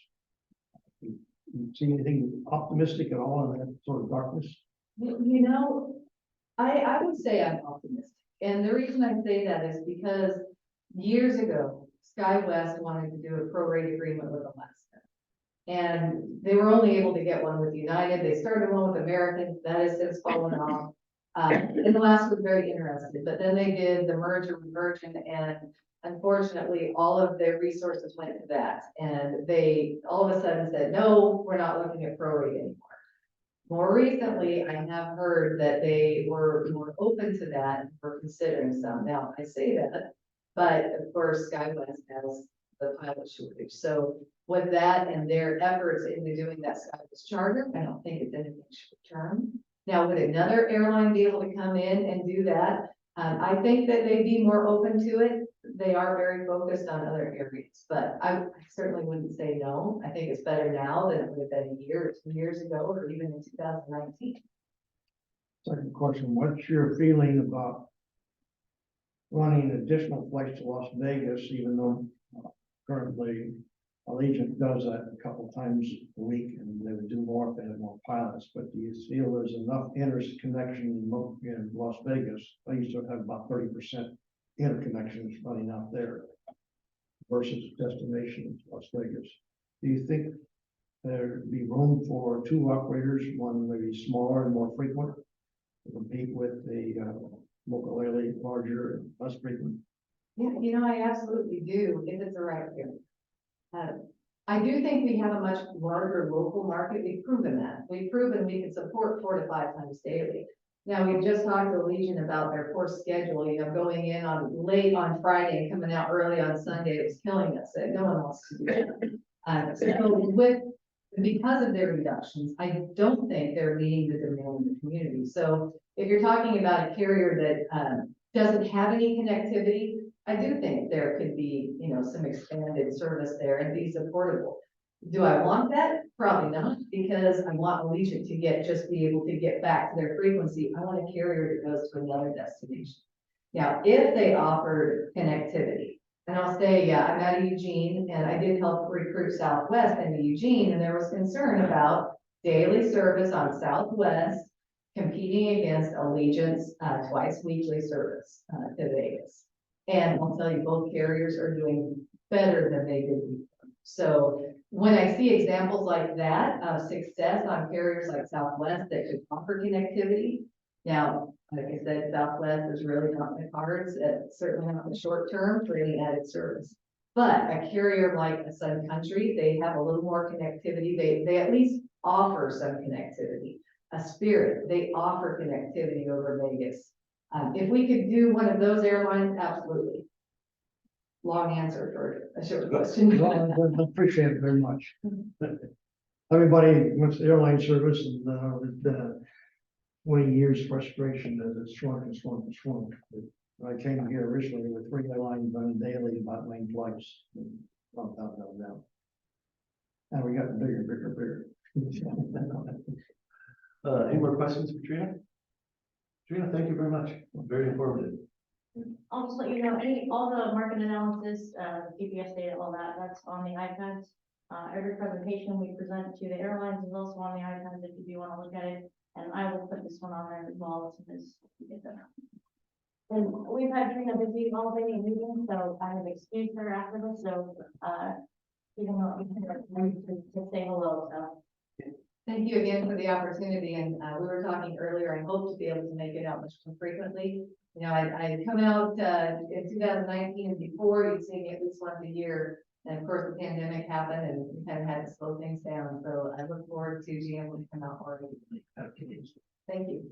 You see anything optimistic at all in that sort of darkness? You know, I would say I'm optimistic. And the reason I say that is because years ago, SkyWest wanted to do a prorate agreement with Alaska. And they were only able to get one with United. They started one with American, that has since fallen off. And Alaska was very interested, but then they did the merger with Virgin, and unfortunately, all of their resources went to that. And they all of a sudden said, no, we're not looking at prorate anymore. More recently, I have heard that they were more open to that and were considering some. Now, I say that, but of course, SkyWest has the pilot shortage. So with that and their efforts into doing that SkyWest charter, I don't think it's anything short term. Now, would another airline be able to come in and do that? I think that they'd be more open to it. They are very focused on other areas, but I certainly wouldn't say no. I think it's better now than it would have been a year or 2 years ago, or even in 2019. Second question, what's your feeling about running additional flights to Las Vegas, even though currently Allegiant does that a couple times a week, and they would do more if they had more pilots, but do you feel there's enough interconnection in Las Vegas? I used to have about 30% interconnections running out there versus destination Las Vegas. Do you think there'd be room for two operators, one maybe smaller and more frequent, to compete with the Mokulele larger and less frequent? Yeah, you know, I absolutely do, if it's the right area. I do think we have a much larger local market. We've proven that. We've proven we can support 4 to 5 times daily. Now, we just talked to Legion about their course schedule, you know, going in on late on Friday and coming out early on Sunday. It was killing us. No one wants to do that. So because of their reductions, I don't think they're meeting the demand in the community. So if you're talking about a carrier that doesn't have any connectivity, I do think there could be, you know, some expanded service there and be supportable. Do I want that? Probably not, because I want Allegiant to just be able to get back to their frequency. I want a carrier that goes to another destination. Now, if they offered connectivity, and I'll say, yeah, I'm out of Eugene, and I did help recruit Southwest into Eugene, and there was concern about daily service on Southwest competing against Allegiant's twice weekly service to Vegas. And I'll tell you, both carriers are doing better than they did before. So when I see examples like that of success on carriers like Southwest that could offer connectivity, now, like I said, Southwest is really not in the cards, certainly not in the short term for any added service. But a carrier like a Sun Country, they have a little more connectivity. They at least offer some connectivity. A Spirit, they offer connectivity over Vegas. If we could do one of those airlines, absolutely. Long answer for a short question. Well, I appreciate it very much. Everybody wants airline service, and with 20 years frustration as it's shrunk and shrunk and shrunk. I came here originally with 3 airlines running daily, about 9 flights. Down. And we got bigger, bigger. Any more questions for Trina? Trina, thank you very much. Very informative. I'll just let you know, all the market analysis, GPS data, all that, that's on the iPads. Every presentation we present to the airlines is also on the iPads if you do want to look at it. And I will put this one on there as well as soon as we get that. And we've had Trina busy all day in meetings, so I have excused her after this, so, even though to say hello, so. Thank you again for the opportunity, and we were talking earlier, I hope to be able to make it out much more frequently. You know, I'd come out in 2019 and before, you'd see me at least once a year, and of course the pandemic happened and we kind of had to slow things down, so I look forward to being able to come out more regularly. Thank you.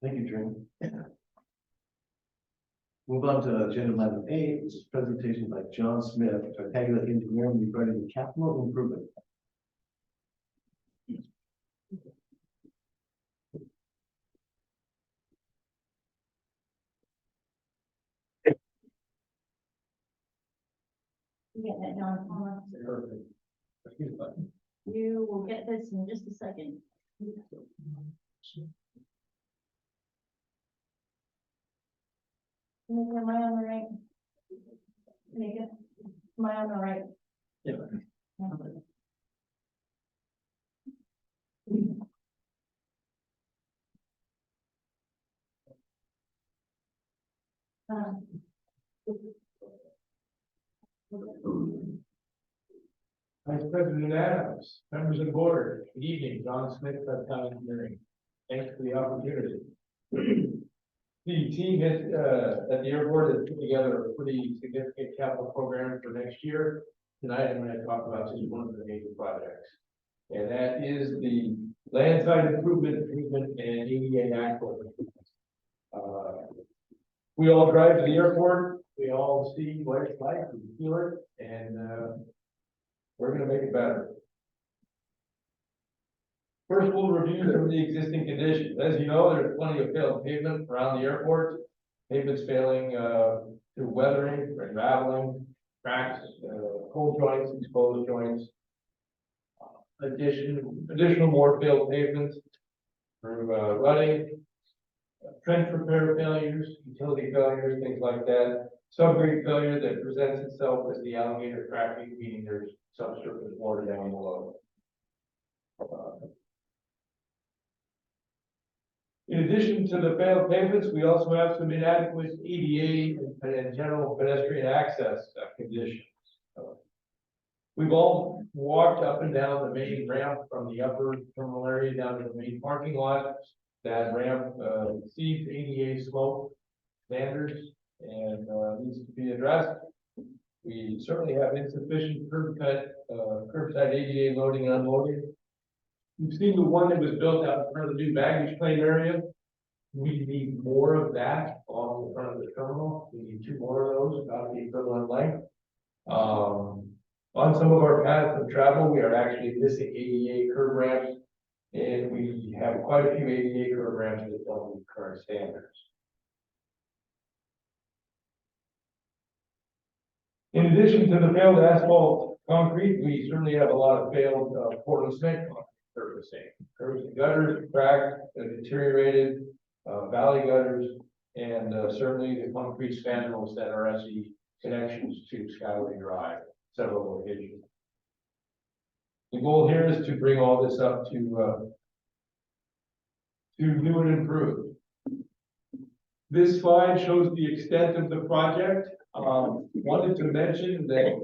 Thank you, Trina. Move on to agenda item 8, which is presentation by John Smith, Tartaglia Engineering regarding the capital improvement. You get that, John? You will get this in just a second. Am I on the right? Make it, am I on the right? Yeah. Vice President Adams, members of the board, good evening, John Smith, Tartaglia Engineering. Thanks for the opportunity. The team at the airport has put together a pretty significant capital program for next year. Tonight, I'm going to talk about just one of the major projects. And that is the landside improvement and ADA access. We all drive to the airport, we all see what it's like, we feel it, and we're gonna make it better. First, we'll review some of the existing conditions. As you know, there's plenty of failed pavement around the airport. Pavement's failing through weathering, unraveling, cracks, cold joints, exposed joints. Additional more failed pavements through rutting, trench repair failures, utility failures, things like that. Subgrade failure that presents itself as the alligator cracking, meaning there's subsurface water down below. In addition to the failed pavements, we also have some inadequate ADA and general pedestrian access conditions. We've all walked up and down the main ramp from the upper terminal area down to the main parking lot. That ramp exceeds ADA slope standards and needs to be addressed. We certainly have insufficient curbside ADA loading and unloading. You've seen the one that was built out in front of the new baggage claim area. We need more of that along the front of the terminal. We need 2 more of those, about the equivalent length. On some of our paths of travel, we are actually missing ADA curb ramps, and we have quite a few ADA curb ramps that don't meet current standards. In addition to the failed asphalt concrete, we certainly have a lot of failed Portland cement surfacing. Curbs and gutters, cracked, deteriorated, valley gutters, and certainly the concrete spandrels that are as the connections to Skyway Drive, several locations. The goal here is to bring all this up to new and improved. This slide shows the extent of the project. Wanted to mention that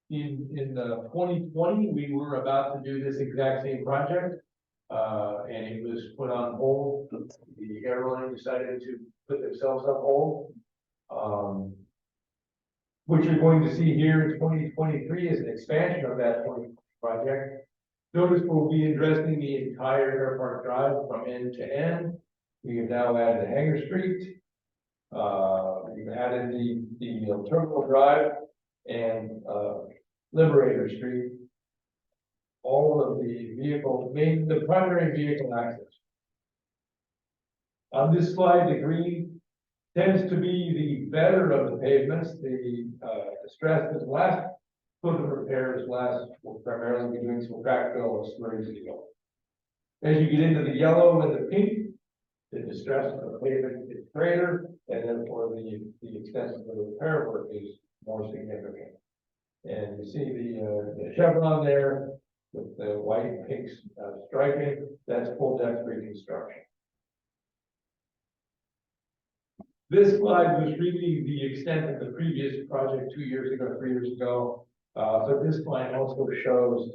in 2020, we were about to do this exact same project, and it was put on hold. The airline decided to put themselves on hold. What you're going to see here in 2023 is an expansion of that project. Notice we'll be addressing the entire Airpark Drive from end to end. We have now added Hangar Street. We've added the Terminal Drive and Liberator Street. All of the primary vehicle access. On this slide, the green tends to be the better of the pavements. The stress is less. Foot of repair is less. We'll primarily be doing some crack fill and slurry seal. As you get into the yellow and the pink, the distress of the pavement is greater, and therefore the extent of the repair work is more significant. And you see the chevron there with the white and pink striping. That's full depth reconstruction. This slide was really the extent of the previous project 2 years ago, 3 years ago. But this slide also shows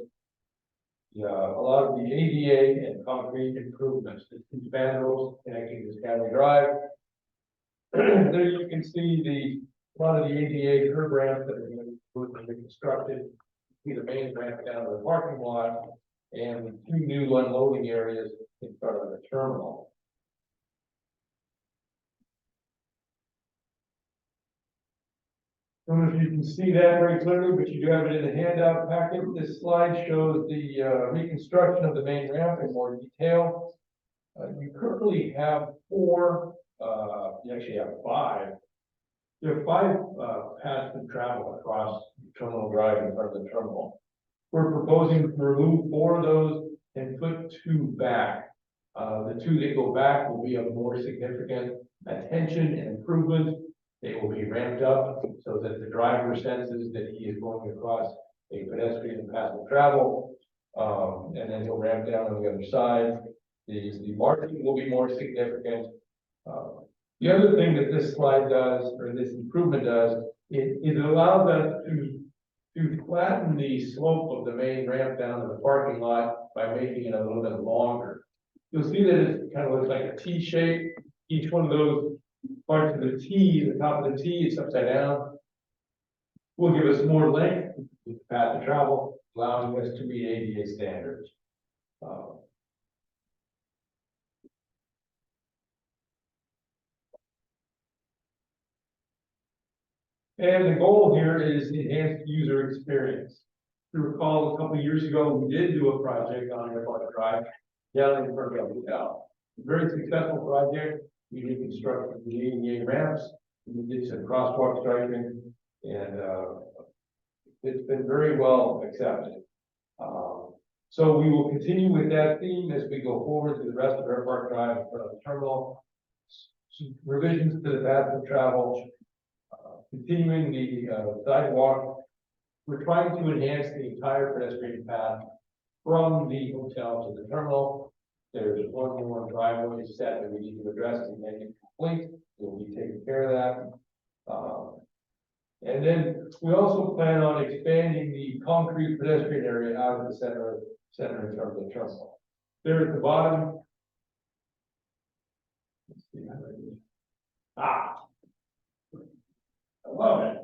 a lot of the ADA and concrete improvements, the 2 spandrels connecting to Skyway Drive. There you can see a lot of the ADA curb ramps that are going to be reconstructed. See the main ramp down to the parking lot and the 2 new unloading areas in front of the terminal. don't know if you can see that very clearly, but you do have it in the handout packet. This slide shows the reconstruction of the main ramp in more detail. You currently have you actually have five. You have five paths of travel across Terminal Drive in front of the terminal. We're proposing to remove 4 of those and put 2 back. The 2 that go back will be of more significant attention and improvement. They will be ramped up so that the driver senses that he is going across a pedestrian path of travel. And then he'll ramp down on the other side. The marking will be more significant. The other thing that this slide does, or this improvement does, it allows us to flatten the slope of the main ramp down to the parking lot by making it a little bit longer. You'll see that it kind of looks like a T shape. Each one of those parts of the T, the top of the T is upside down, will give us more length with the path of travel, allowing us to meet ADA standards. And the goal here is enhanced user experience. If you recall, a couple of years ago, we did do a project on Airport Drive down in front of the hotel. Very successful project. We reconstructed the ADA ramps, we did some crosswalk striping, and it's been very well accepted. So we will continue with that theme as we go forward to the rest of Airport Drive in front of the terminal. Some revisions to the path of travel, continuing the sidewalk. We're trying to enhance the entire pedestrian path from the hotel to the terminal. There's one more driveway set that we need to address to make it complete. We'll be taking care of that. And then we also plan on expanding the concrete pedestrian area out of the center in terms of the terminal. There at the bottom. Let's see how that is. I love it.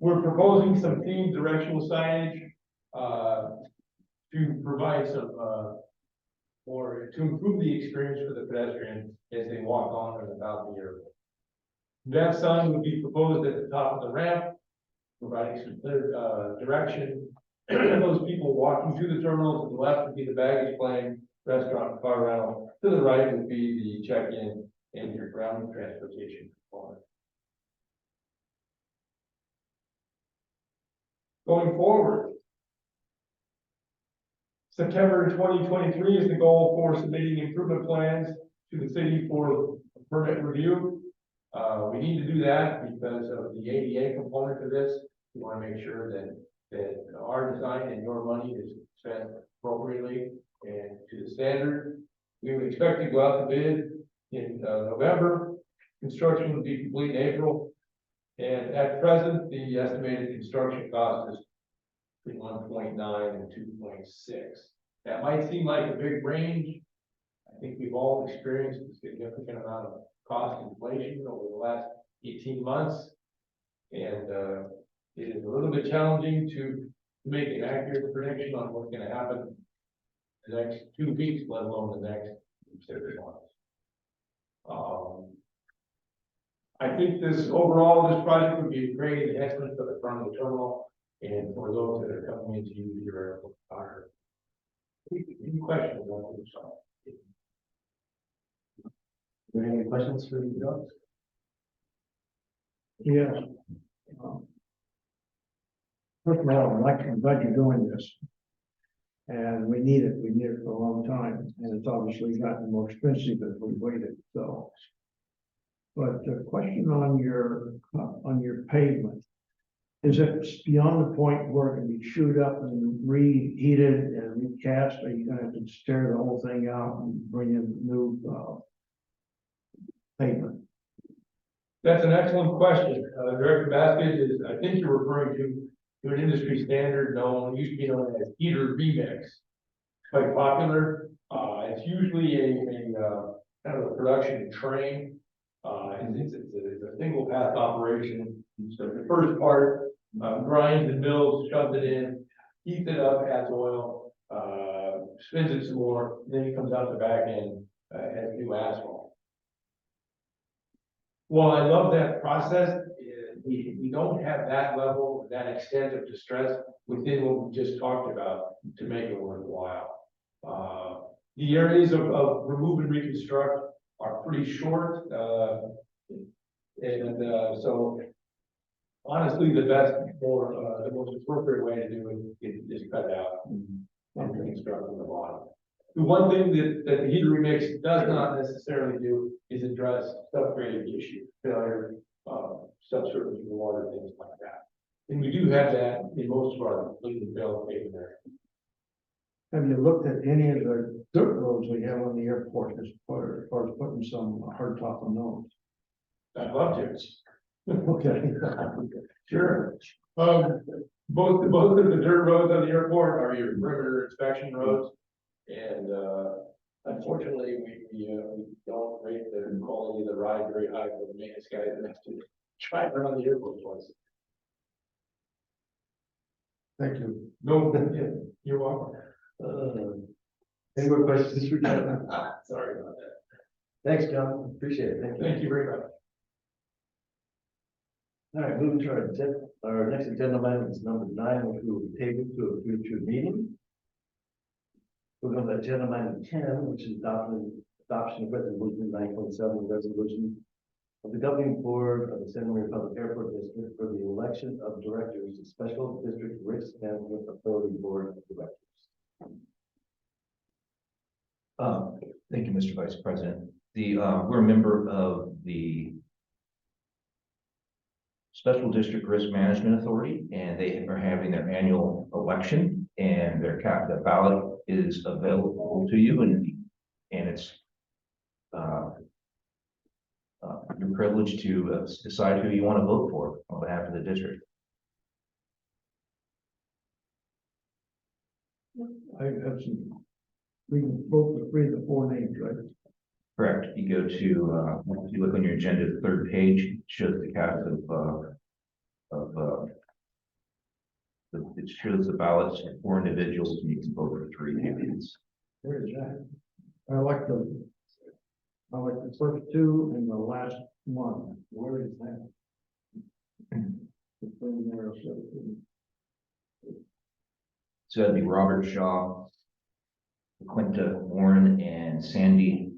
We're proposing some themed directional signage to provide some or to improve the experience for the pedestrian as they walk on and about the airport. That sign would be proposed at the top of the ramp, providing some clear direction. Those people walking to the terminal, to the left would be the baggage claim, restaurant, car rental. To the right would be the check-in and your ground transportation component. Going forward, September 2023 is the goal for submitting improvement plans to the city for permit review. We need to do that because of the ADA component of this. We want to make sure that our design and your money is spent appropriately and to the standard. We would expect to go out to bid in November. Construction would be complete in April. And at present, the estimated construction cost is between 1.9 and 2.6. That might seem like a big range. I think we've all experienced a significant amount of cost inflation over the last 18 months. And it is a little bit challenging to make an accurate prediction on what's going to happen the next 2 weeks, let alone the next 6 months. I think this project would be a great enhancement for the front of the terminal and for those that are coming into your airport. Any questions on this? Are there any questions for the dogs? Yes. First of all, I'm glad you're doing this. And we need it for a long time, and it's obviously gotten more expensive as we waited, so. But the question on your pavement, is it beyond the point where it can be chewed up and reheated and recast? Are you gonna have to tear the whole thing out and bring in new pavement? That's an excellent question. Director Basket is, I think you're referring to an industry standard used to be known as heater remix. It's quite popular. It's usually a kind of a production train. It's a single path operation. So the first part grinds and mills, shoves it in, heats it up, adds oil, spins it some more, then it comes out the back end as new asphalt. While I love that process, we don't have that level, that extent of distress within what we just talked about to make it worthwhile. The areas of remove and reconstruct are pretty short, so honestly, the most appropriate way to do it is cut it out and reconstruct from the bottom. The one thing that the heater remix does not necessarily do is address subgrading issue, failure, subsurface water, things like that. And we do have that in most of our leading fail pavement area. Have you looked at any of the dirt roads we have on the airport as far as putting some hard top on those? I'd love to. Okay. Sure. Both of the dirt roads on the airport are your perimeter inspection roads. And, unfortunately, we don't rate the quality of the ride very high for the maintenance guy that has to drive around the airport twice. Thank you. No, yeah, you're welcome. Any more questions for John? Sorry about that. Thanks, John, appreciate it, thank you. Thank you very much. All right, moving to our next agenda item is number 9, which we will table to a future meeting. We're going to agenda item 10, which is adoption of resolution 9.7, resolution of the governing board of the Santa Maria Public Airport District for the election of directors to Special District Risk Management Authority Board of Directors. Thank you, Mr. Vice President. We're a member of the Special District Risk Management Authority, and they are having their annual election, and the ballot is available to you, and it's your privilege to decide who you want to vote for on behalf of the district. I have some, we can vote for 3 of the 4 names, right? Correct. You go to, if you look on your agenda, the 3rd page, it shows the cast it shows the ballots for 4 individuals, and you can vote for 3 candidates. Where is that? I like the first 2 and the last one. Where is that? So that'd be Robert Shaw, Quinta Warren, and Sandy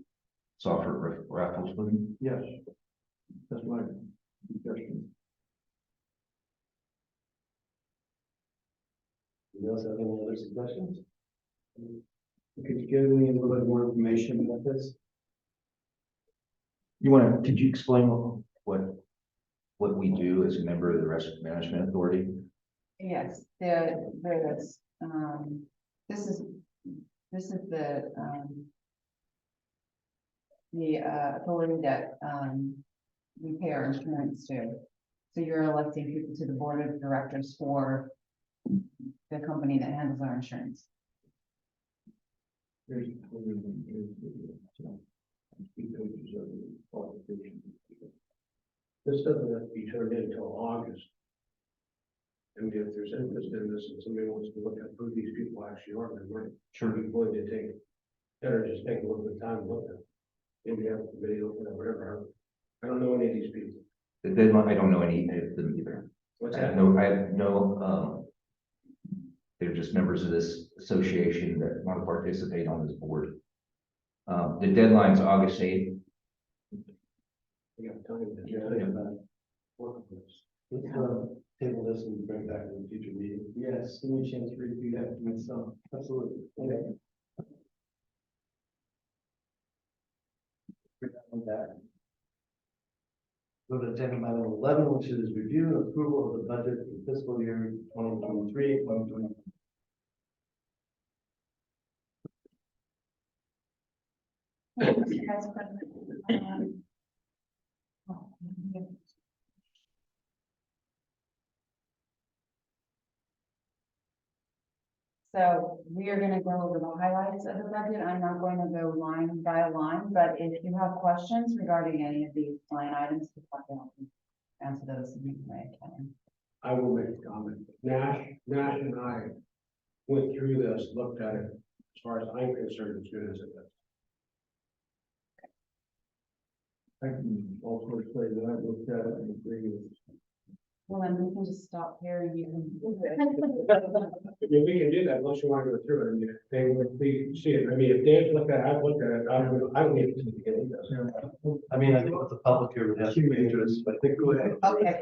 Software Rafflesman. Yes. That's my suggestion. You also have any other suggestions? Could you give me a little bit more information about this? Could you explain what we do as a member of the Risk Management Authority? Yes, this is the authority that, we pay our insurance to. So you're electing people to the board of directors for the company that handles our insurance. Here's 2 pages of the qualification. This doesn't have to be turned in until August. I mean, if there's interest in this and somebody wants to look at who these people actually are, then we're sure be willing to take, better just take a little bit of time and look at them. Maybe have a committee open or whatever. I don't know any of these people. I don't know any of them either. What's I that? have no, they're just members of this association that want to participate on this board. The deadline's August 8th. We have time to. Yeah. Work with this. Let's table this and bring it back in a future meeting. Yes, give me a chance to review that myself. Absolutely. Okay. On that. Go to agenda item 11, which is review and approval of the budget for fiscal year 2023, 2024. Mr. Vice President, so we are gonna go over the highlights of the budget. I'm not going to go line by line, but if you have questions regarding any of these line items, I'll answer those in any way I can. I will make a comment. Nash and I went through this, looked at it. As far as I'm concerned, as good as it is. I can also say that I looked at it and agree with Well, then we can just stop here and you can. I mean, we can do that unless you want to go through it. I mean, if they would be, see it. I mean, if Dan's looked at it, I've looked at it, I don't need to get into it. I mean, I think what the public here would have some interest, but I think go ahead. Okay.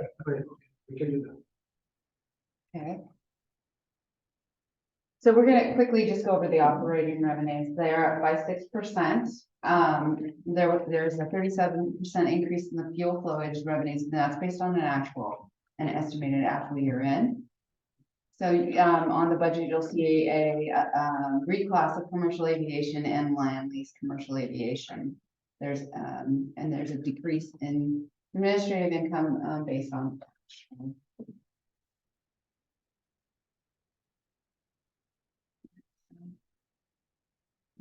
We can do that. Okay. So we're gonna quickly just go over the operating revenues. They are up by 6%. There's a 37% increase in the fuel flowage revenues, and that's based on an estimated actual year end. So, on the budget, you'll see a reclass of commercial aviation and land lease commercial aviation. There's a decrease in administrative income, based on.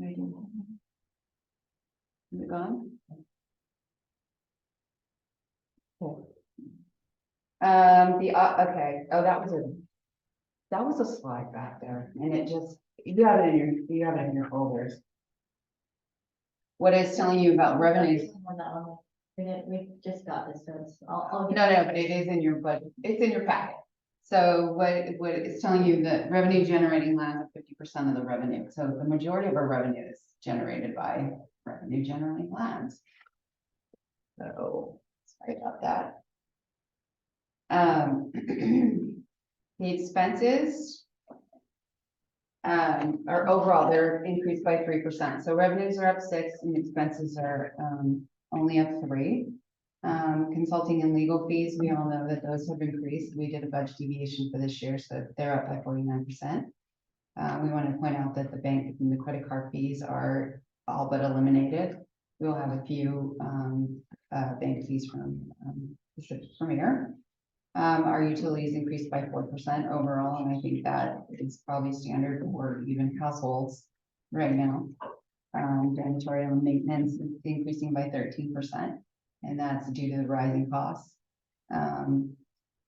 Is it gone? Cool. Okay, oh, that was a slide back there, and it just, you have it in your folders. What it's telling you about revenues, We just got this, so it's, I'll. no, but it is in your budget, it's in your packet. So what it's telling you that revenue generating lands are 50% of the revenue, so the majority of our revenue is generated by revenue generating lands. So, sorry about that. The expenses are overall, they're increased by 3%. So revenues are up 6% and expenses are only up 3%. Consulting and legal fees, we all know that those have increased. We did a budget deviation for this year, so they're up by 49%. We want to point out that the bank and the credit card fees are all but eliminated. We'll have a few bank fees from Premier. Our utilities increased by 4% overall, and I think that is probably standard for even households right now. Janitorial and maintenance is increasing by 13%, and that's due to the rising costs.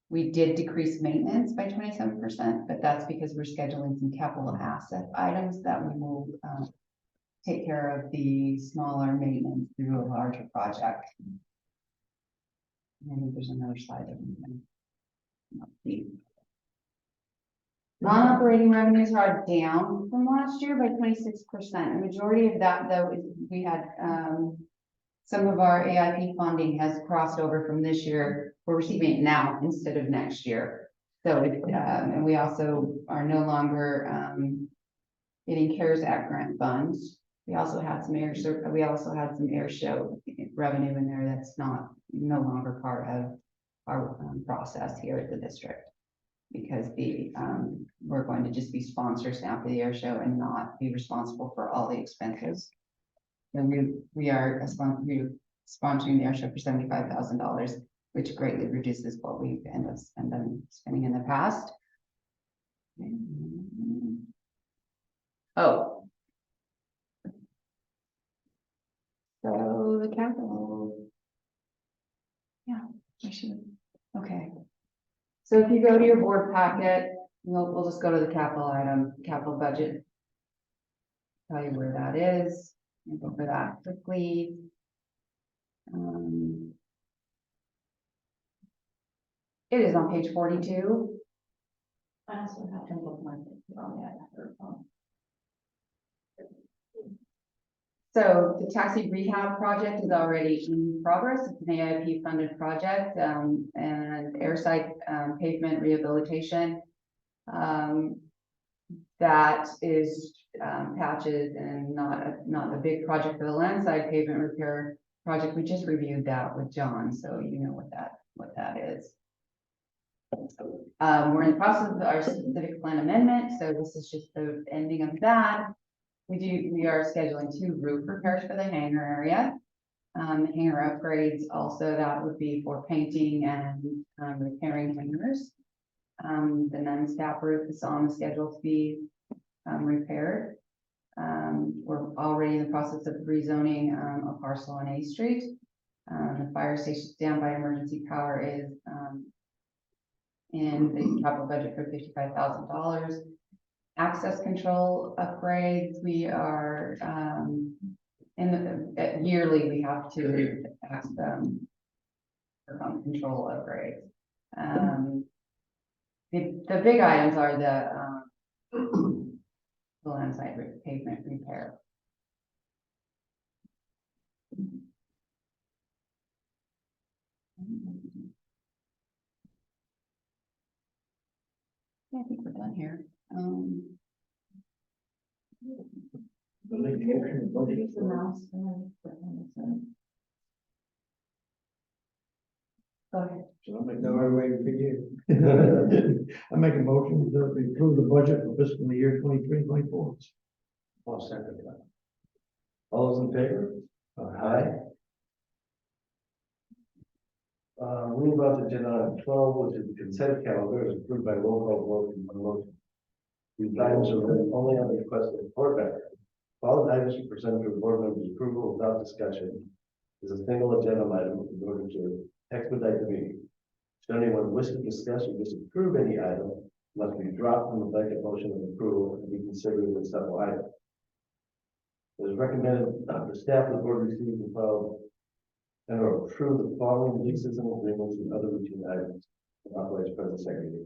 We did decrease maintenance by 27%, but that's because we're scheduling some capital asset items that we will take care of the smaller maintenance through a larger project. I think there's another slide that we can not see. Non-operating revenues are down from last year by 26%. The majority of that, though, is we had some of our AIP funding has crossed over from this year. We're receiving it now instead of next year. So, and we also are no longer getting CARES Act grant funds. We also had some air show revenue in there that's no longer part of our process here at the district, because we're going to just be sponsors now for the air show and not be responsible for all the expenses. And we are sponsoring the air show for $75,000, which greatly reduces what we've been spending in the past. Oh. So the capital. Yeah, I should. Okay. So if you go to your board packet, we'll just go to the capital item, capital budget. Tell you where that is. I'll go over that quickly. It is on page 42. I also have to look my on that. So the taxi rehab project is already in progress. It's an AIP funded project, and airside pavement rehabilitation. That is patches and not a big project for the landside pavement repair project. We just reviewed that with John, so you know what that is. We're in the process of our specific plan amendment, so this is just the ending of that. We are scheduling 2 roof repairs for the hangar area. Hangar upgrades also, that would be for painting and repairing hangars. The non-staff roof is on the schedule to be repaired. We're already in the process of rezoning a parcel on A Street. The fire station standby emergency power is in the capital budget for $55,000. Access control upgrades, we are yearly we have to ask them for control upgrades. The big items are the landside pavement repair. I think we're done here. The link motion, budget. Use the mouse and then put it on the side. Go ahead. So I make no other way for you. I make a motion that we approve the budget for fiscal year 23-24. I'll second that. All those in favor? Aye. We move on to agenda item 12, which is the consent calendar, is approved by roll call vote in one motion. These items are read only on the request of the board member. All the items presented for the board member's approval without discussion is a single agenda item in order to expedite the meeting. Should anyone wish to discuss or disapprove any item, must be dropped from the blanket motion of approval and be considered as a separate item. It is recommended that the staff of the board receive and file and or approve the following leases and agreements and other routine items. Authorized President Secretary.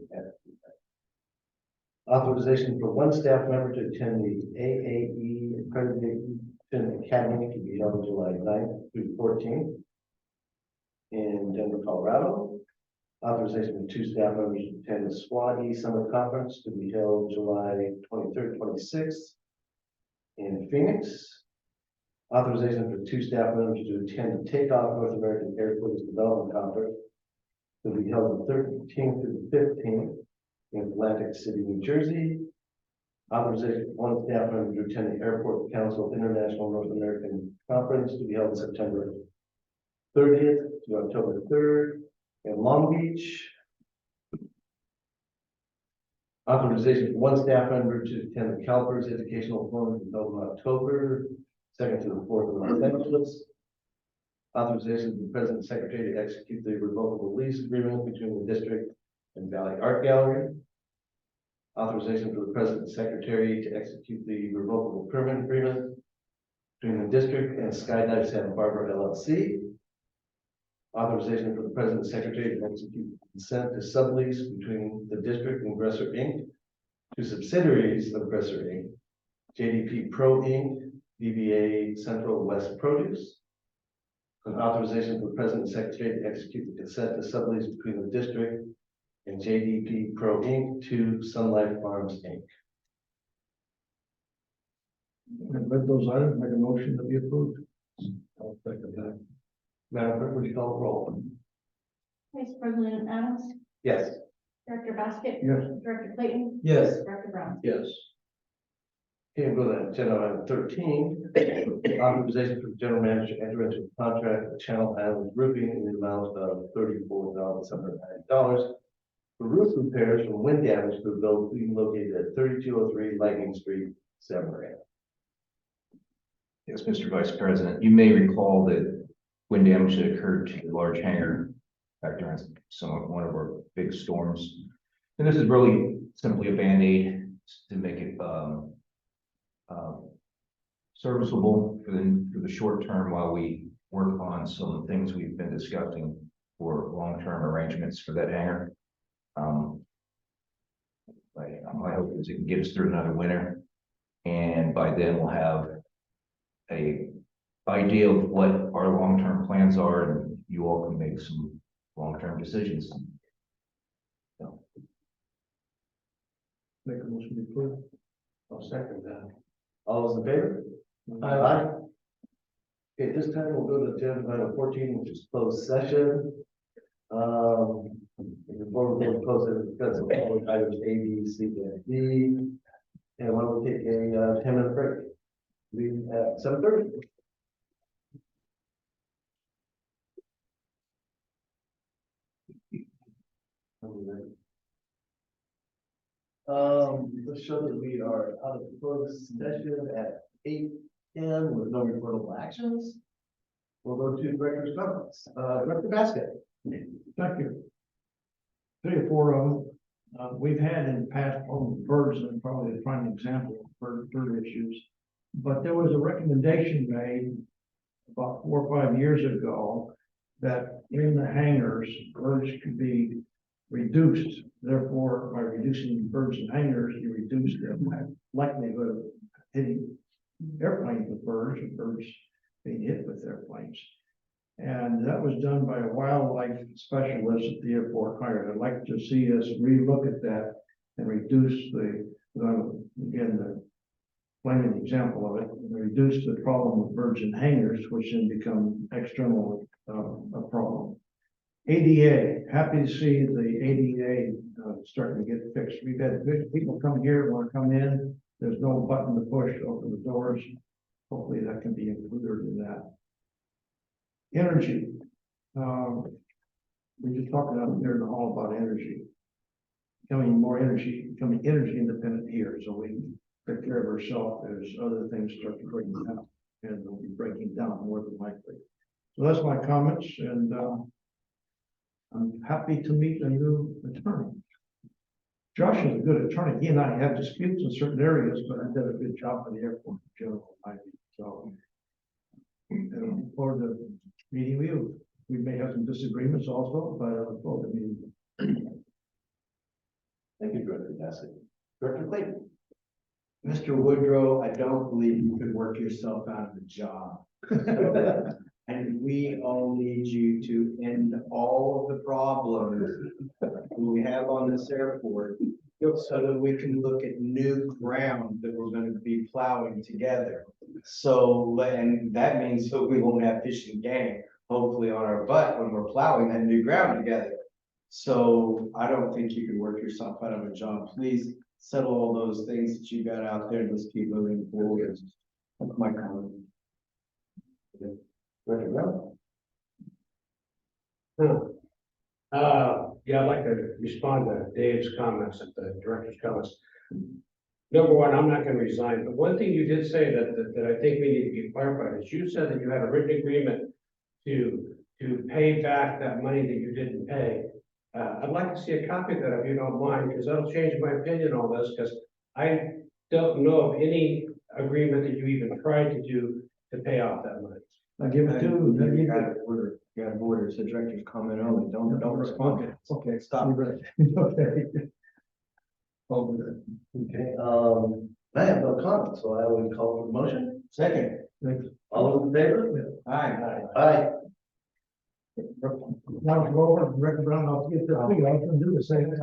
Authorization for one staff member to attend the AAE Accreditation Academy to be held July 9th through 14th in Denver, Colorado. Authorization for two staff members to attend the SWADE Summer Conference to be held July 23rd, 26th in Phoenix. Authorization for two staff members to attend the Takeoff North American Airports Development Conference to be held the 13th through the 15th in Atlantic City, New Jersey. Authorization for one staff member to attend the Airport Council International North American Conference to be held September 30th to October 3rd in Long Beach. Authorization for one staff member to attend the CalPERS Educational Forum to be held in October 2nd to the 4th in Los Angeles. Authorization for the President and Secretary to execute the revocable lease agreement between the district and Valley Art Gallery. Authorization for the President and Secretary to execute the revocable permit agreement between the district and Skydive Santa Barbara LLC. Authorization for the President and Secretary to execute consent to sublease between the district and Gresser Inc. to subsidiaries of Gresser Inc. JDP Pro Inc., DBA Central West Produce. An authorization for the President and Secretary to execute the consent to sublease between the district and JDP Pro Inc. to Sun Life Farms Inc. I read those items, make a motion to be approved. I'll second that. Madam Clerk, would you call the roll? Vice President Adams, Yes. Director Basket. Yes. Director Clayton, Yes. Director Brown. Yes. Okay, we'll go to agenda item 13, authorization for the general manager to enter into a contract with Channel Islands Roofing in the amount of $34,790 for roof repairs from wind damage to a building located at 3203 Lightning Street, San Maria. Yes, Mr. Vice President, you may recall that wind damage that occurred to the large hangar back during one of our big storms. And this is really simply a Band-Aid to make it serviceable for the short term while we work on some things we've been discussing for long-term arrangements for that hangar. My hope is it can get us through another winter, and by then we'll have a idea of what our long-term plans are, and you all can make some long-term decisions. So, Make a motion to be approved. I'll second that. All those in favor? Aye. Okay, this time we'll go to agenda item 14, which is closed session. Before we go to close it, because of all the items A, B, C, and D. And why don't we take a 10-minute break? We at 7:30. Let's show that we are out of closed session at 8:10 with no reportable actions. We'll go to director's comments. Director Basket. Thank you. 3 or 4 of them, we've had in the past on birds, and probably a prime example of bird issues. But there was a recommendation made about 4 or 5 years ago that in the hangars, birds could be reduced. Therefore, by reducing birds and hangers, you reduce the likelihood of hitting airplanes with birds, or birds being hit with airplanes. And that was done by a wildlife specialist at the airport hired. I'd like to see us relook at that and reduce again, the plain example of it, reduce the problem with birds and hangers, which then become external, a problem. ADA, happy to see the ADA starting to get fixed. We've had good people come here, want to come in. There's no button to push, open the doors. Hopefully that can be included in that. Energy. We just talked out there in the hall about energy. Becoming energy independent here, so we can take care of ourselves as other things start to break down, and they'll be breaking down more than likely. So that's my comments, and I'm happy to meet a new attorney. Josh is a good attorney. He and I have disputes in certain areas, but I did a good job for the airport in general. So, and I look forward to meeting with you. We may have some disagreements also, but I look forward to meeting you. Thank you, Director Bassett. Director Clayton. Mr. Woodrow, I don't believe you could work yourself out of a job. And we all need you to end all of the problems we have on this airport, so that we can look at new ground that we're gonna be plowing together. So, and that means that we won't have fish and game, hopefully on our butt when we're plowing that new ground together. So I don't think you can work yourself out of a job. Please settle all those things that you got out there and let's keep moving forward. That's my comment. Director Brown. Yeah, I'd like to respond to Dave's comments, the director's comments. Number one, I'm not gonna resign, but one thing you did say that I think we need to be clarified is you said that you had a written agreement to pay back that money that you didn't pay. I'd like to see a copy of that if you don't mind, because that'll change my opinion on this, because I don't know of any agreement that you even tried to do to pay off that money. I give it to you. Then You you got order, you got order, it's the director's comment only, don't respond. Okay, Stop. you're right. Okay. Over there. Okay, I have no comment, so I would call for the motion. Second, Thanks. All those in favor? aye. Aye. Now go over, Director Brown, I'll get the thing, I can do the same thing.